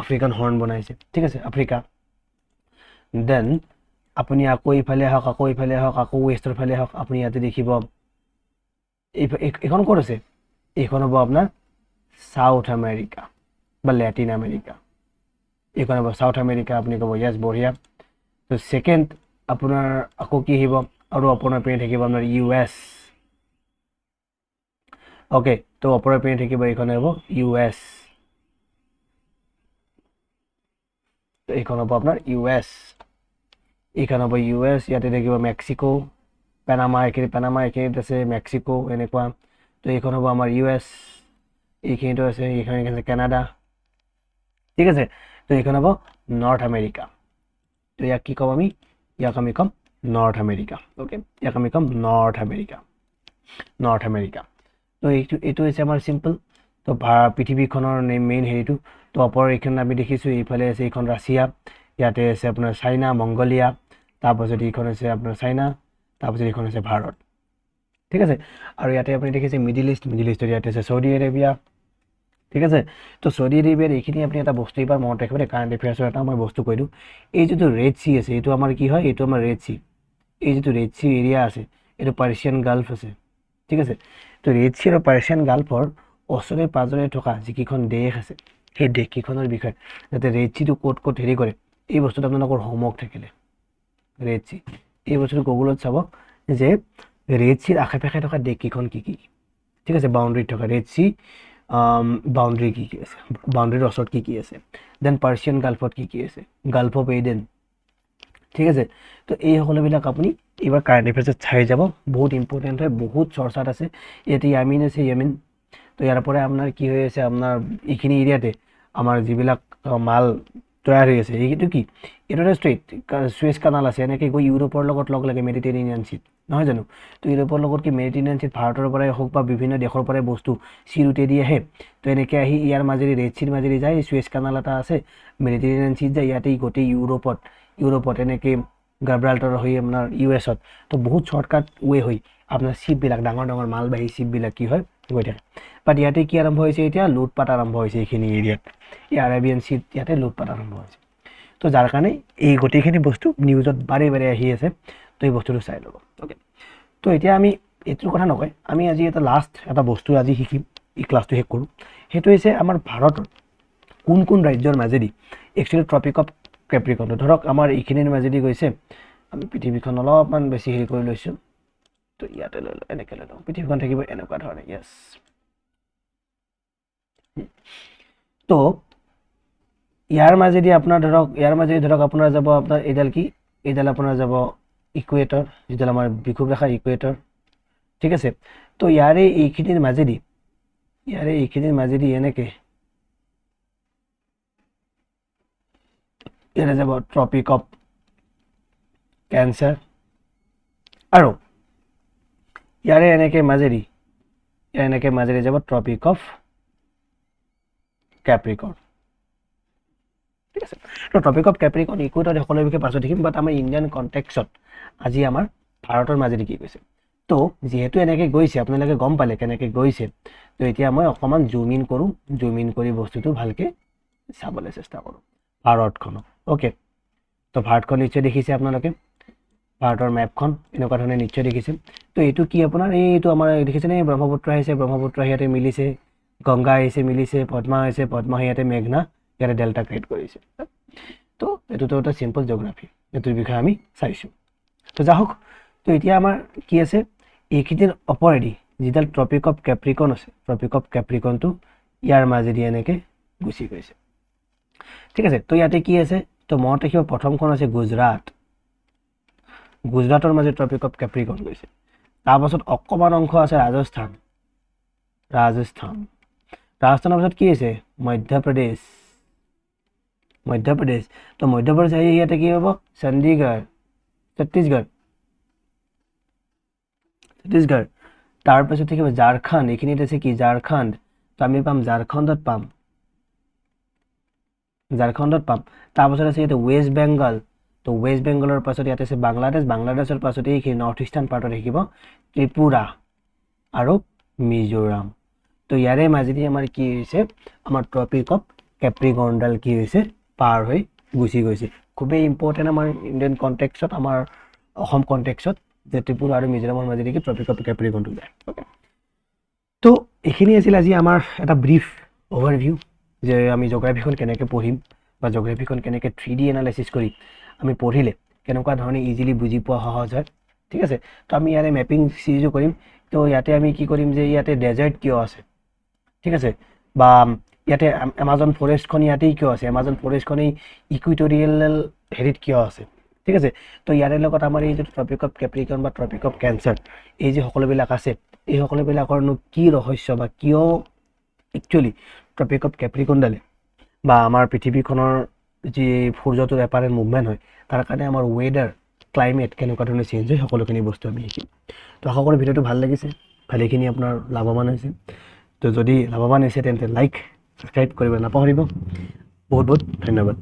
আফ্ৰিকান হৰ্ণ বনাইছে, ঠিক আছে, আফ্ৰিকা। দেন আপুনি আকৌ ইফালে আহক, আকৌ ৱেষ্টৰ ফালে আহক, আপুনি ইয়াতে দেখিব এইখন ক'ত আছে, এইখন হ'ব আপোনাৰ সাউথ আমেৰিকা বা লেটিন আমেৰিকা, এইখন হ'ব সাউথ আমেৰিকা। আপুনি ক'ব য়েছ, বঢ়িয়া। তো ছেকেণ্ড আপোনাৰ আকৌ কি আহিব, আৰু আপোনাৰ পিনে থাকিব আপোনাৰ US, অ'কে। তো ওপৰৰ পিনে থাকিব, এইখন হ'ব US, তো এইখন হ'ব আপোনাৰ US, এইখন হ'ব US, ইয়াতে থাকিব মেক্সিকো, পেনামা, এইখিনিত আছে মেক্সিকো এনেকুৱা। তো এইখন হ'ব আমাৰ US, এইখিনিতো আছে, এইখন আছে কানাডা, ঠিক আছে। তো এইখন হ'ব নৰ্থ আমেৰিকা। তো ইয়াক কি ক'ম আমি, ইয়াক আমি ক'ম নৰ্থ আমেৰিকা, অ'কে, ইয়াক আমি ক'ম নৰ্থ আমেৰিকা। তো এইটো হৈছে আমাৰ চিম্পল। তো পৃথিৱীখনৰ মেইন হেৰিটো। তো ওপৰৰ এইখন আমি দেখিছোঁ, এইফালে আছে এইখন ৰাছিয়া, ইয়াতে আছে আপোনাৰ চাইনা, মংগোলিয়া, তাৰপাছত এইখন আছে আপোনাৰ চাইনা, তাৰপাছত এইখন আছে ভাৰত, ঠিক আছে। আৰু ইয়াতে আপুনি দেখিছে মিডিল ইষ্টৰ ইয়াতে আছে চৌদি আৰবিয়া, ঠিক আছে। তো চৌদি আৰবিয়াৰ এইখিনি আপুনি এটা বস্তু এইবাৰ মনত ৰাখিব দেই, কাৰেণ্ট এফেয়াৰ্ছৰ এটা মই বস্তু কৈ দিওঁ। এই যিটো ৰেড চি আছে, এইটো আমাৰ কি হয়, এইটো আমাৰ ৰেড চি, এই যিটো ৰেড চি এৰিয়া আছে, এইটো পাৰ্চিয়ান গাল্ফ আছে, ঠিক আছে। তো ৰেড চি আৰু পাৰ্চিয়ান গাল্ফৰ ওচৰে পাঁজৰে থকা যিকেইখন দেশ আছে, সেই দেশকেইখনৰ বিষয়ে যাতে ৰেড চিটো ক'ত হেৰি কৰে, এই বস্তুটো আপোনালোকৰ হোমৱৰ্ক থাকিলে, ৰেড চি এই বস্তুটো গুগলত চাব যে ৰেড চিৰ আশে পাশে থকা দেশকেইখন কি কি, ঠিক আছে, বাউণ্ডেৰীত থকা ৰেড চি বাউণ্ডেৰী কি আছে, বাউণ্ডেৰীৰ ওচৰত কি আছে, দেন পাৰ্চিয়ান গাল্ফত কি আছে, গাল্ফ অফ এডেন, ঠিক আছে। তো এই সকলোবিলাক আপুনি এইবাৰ কাৰেণ্ট এফেয়াৰ্ছত চাই যাব, বহুত ইম্পৰ্টেণ্ট হয়, বহুত চৰ্চাত আছে। ইয়াতে য়ামিন আছে, য়েমেন। তো ইয়াৰ পৰা আপোনাৰ কি হৈ আছে, আপোনাৰ এইখিনি এৰিয়াতে আমাৰ যিবিলাক মাল তৈয়াৰ হৈ আছে এইটো কি এইটো এটা ষ্ট্ৰেইট চুৱেজ কানাল আছে এনেকৈ গৈ ইউৰোপৰ লগত লগ লাগে মেডিটেৰেনিয়ান চিত নহয় জানো তো ইউৰোপৰ লগত কি মেডিটেৰেনিয়ান চিত ভাৰতৰ পৰাই হওক বা বিভিন্ন দেশৰ পৰাই বস্তু চি ৰুটেদি আহে তো এনেকৈ আহি ইয়াৰ মাজেদি ৰেড চিৰ মাজেদি যায় চুৱেজ কানাল এটা আছে মেডিটেৰেনিয়ান চিত যায় ইয়াতেই গোটেই ইউৰোপত এনেকৈ গাব্ৰাল্টাৰ হৈ আপোনাৰ US-ত তো বহুত শ্বৰ্টকাট ৱে হৈ আপোনাৰ শ্বিপবিলাক ডাঙৰ ডাঙৰ মালবাহী শ্বিপবিলাক কি হয় গৈ থাকে বাট ইয়াতে কি আৰম্ভ হৈছে এতিয়া লুটপাট আৰম্ভ হৈছে এইখিনি এৰিয়াত এই আৰাবিয়ান চিত ইয়াতে লুটপাট আৰম্ভ হৈছে তো যাৰ কাৰণে এই গোটেইখিনি বস্তু নিউজত বাৰে বাৰে আহি আছে তো এই বস্তুটো চাই ল'ব অ'কে তো এতিয়া আমি এইটোৰ কথা নকয় আমি আজি এটা লাষ্ট এটা বস্তু আজি শিকিম এই ক্লাছটো শেষ কৰোঁ সেইটো হৈছে আমাৰ ভাৰতৰ কোন কোন ৰাজ্যৰ মাজেদি একচুৱেলি ট্ৰপিক অফ কেপ্ৰিকনটো ধৰক আমাৰ এইখিনিৰ মাজেদি গৈছে আমি পৃথিৱীখন অলপমান বেছি হেৰি কৰি লৈছোঁ তো ইয়াতে লৈ লওঁ এনেকৈ লৈ লওঁ পৃথিৱীখন থাকিব এনেকুৱা ধৰণে য়েছ তো ইয়াৰ মাজেদি ধৰক আপোনাৰ যাব আপোনাৰ এইডাল আপোনাৰ যাব ইকুৱেটৰ যিডাল আমাৰ বিষুৱ ৰেখা ইকুৱেটৰ ঠিক আছে তো ইয়াৰে এইখিনিৰ মাজেদি এনেকৈ ইয়াৰে যাব ট্ৰপিক অফ কেঞ্চাৰ আৰু ইয়াৰে এনেকৈ মাজেদি যাব ট্ৰপিক অফ কেপ্ৰিকৰ্ন ঠিক আছে তো ট্ৰপিক অফ কেপ্ৰিকৰ্ন ইকুৱেটৰ সকলোৰে বিষয়ে পাছত দেখিম বাট আমাৰ ইণ্ডিয়ান কণ্টেক্সত আজি আমাৰ ভাৰতৰ মাজেদি কি গৈছে তো যিহেতু এনেকৈ গৈছে আপোনালোকে গম পালে কেনেকৈ গৈছে তো এতিয়া মই অকণমান জুম ইন কৰি বস্তুটো ভালকৈ চাবলৈ চেষ্টা কৰোঁ ভাৰতখনক অ'কে তো ভাৰতখন নিশ্চয় দেখিছে আপোনালোকে ভাৰতৰ মেপখন এনেকুৱা ধৰণে নিশ্চয় দেখিছে তো এইটো কি আপোনাৰ এইটো আমাৰ দেখিছেনে ব্ৰহ্মপুত্ৰ আহিছে ব্ৰহ্মপুত্ৰ ইয়াতে মিলিছে গংগা আহিছে মিলিছে পদ্মা আহিছে পদ্মা ইয়াতে মেঘনা ইয়াতে ডেল্টা ক্ৰিয়েট কৰিছে তো এইটোতো এটা চিম্পল জিঅ'গ্ৰাফি এইটোৰ বিষয়ে আমি চাইছোঁ তো যাওক তো এতিয়া আমাৰ কি আছে এইখিনিৰ অপৰেদি যিডাল ট্ৰপিক অফ কেপ্ৰিকৰ্ন আছে ট্ৰপিক অফ কেপ্ৰিকৰ্নটো ইয়াৰ মাজেদি এনেকৈ গুচি গৈছে ঠিক আছে তো ইয়াতে কি আছে তো মনত ৰাখিব প্ৰথমখন আছে গুজৰাটৰ মাজে ট্ৰপিক অফ কেপ্ৰিকৰ্ন গৈছে তাৰপাছত অকণমান অংশ আছে ৰাজস্থানৰ পাছত কি আছে মধ্যপ্ৰদেশ তো মধ্যপ্ৰদেশ আহি ইয়াতে কি হ'ব ছত্তীশগড় তাৰপাছত থাকিব ঝাৰখণ্ড এইখিনিত আছে কি ঝাৰখণ্ড তো আমি পাম ঝাৰখণ্ডত পাম তাৰপাছত আছে ইয়াতে ৱেষ্ট বেংগল তো ৱেষ্ট বেংগলৰ পাছত ইয়াতে আছে বাংলাদেশৰ পাছত এইখিনি নৰ্থ ইষ্টাৰ্ণ পাৰ্টত থাকিব ত্ৰিপুৰা আৰু মিজোৰাম তো ইয়াৰে মাজেদি আমাৰ কি হৈছে আমাৰ ট্ৰপিক অফ কেপ্ৰিকৰ্নডাল কি হৈছে পাৰ হৈ গুচি গৈছে খুবেই ইম্পৰ্টেণ্ট আমাৰ ইণ্ডিয়ান কণ্টেক্সত আমাৰ অসম কণ্টেক্সত যে ত্ৰিপুৰা আৰু মিজোৰামৰ মাজেদি কি ট্ৰপিক অফ কেপ্ৰিকৰ্নটো যায় অ'কে তো এইখিনি আছিল আজি আমাৰ এটা ব্ৰিফ অভাৰভিউ যে আমি জিঅ'গ্ৰাফিখন কেনেকৈ পঢ়িম বা জিঅ'গ্ৰাফিখন কেনেকৈ 3D এনালাইচিছ কৰি আমি পঢ়িলে কেনেকুৱা ধৰণে ইজিলি বুজি পোৱা সহজ হয় ঠিক আছে তো আমি ইয়াৰে মেপিং চিৰিজো কৰিম তো ইয়াতে আমি কি কৰিম যে ইয়াতে ডেজাৰ্ট কিয় আছে ঠিক আছে বা ইয়াতে এমাজন ফৰেষ্টখন ইয়াতেই কিয় আছে এমাজন ফৰেষ্টখন এই ইকুইটৰিয়েল হেৰিত কিয় আছে ঠিক আছে তো ইয়াৰে লগত আমাৰ এই যিটো ট্ৰপিক অফ কেপ্ৰিকৰ্ন বা ট্ৰপিক অফ কেঞ্চাৰ এই যে সকলোবিলাক আছে এই সকলোবিলাকৰনো কি ৰহস্য বা কিয় একচুৱেলি ট্ৰপিক অফ কেপ্ৰিকৰ্নডালে বা আমাৰ পৃথিৱীখনৰ যি সূৰ্যটোৰ এপাৰেণ্ট মুভমেণ্ট হয় তাৰ কাৰণে আমাৰ ৱেডাৰ ক্লাইমেট কেনেকুৱা ধৰণে চেঞ্জ হয় সকলোখিনি বস্তু আমি শিকিম তো আশা কৰোঁ ভিডিঅ'টো ভাল লাগিছে ভালেখিনি আপোনাৰ লাভৱান হৈছে তো যদি লাভৱান হৈছে তেন্তে লাইক ছাবস্ক্ৰাইব কৰিব নাপাহৰিব বহুত বহুত ধন্যবাদ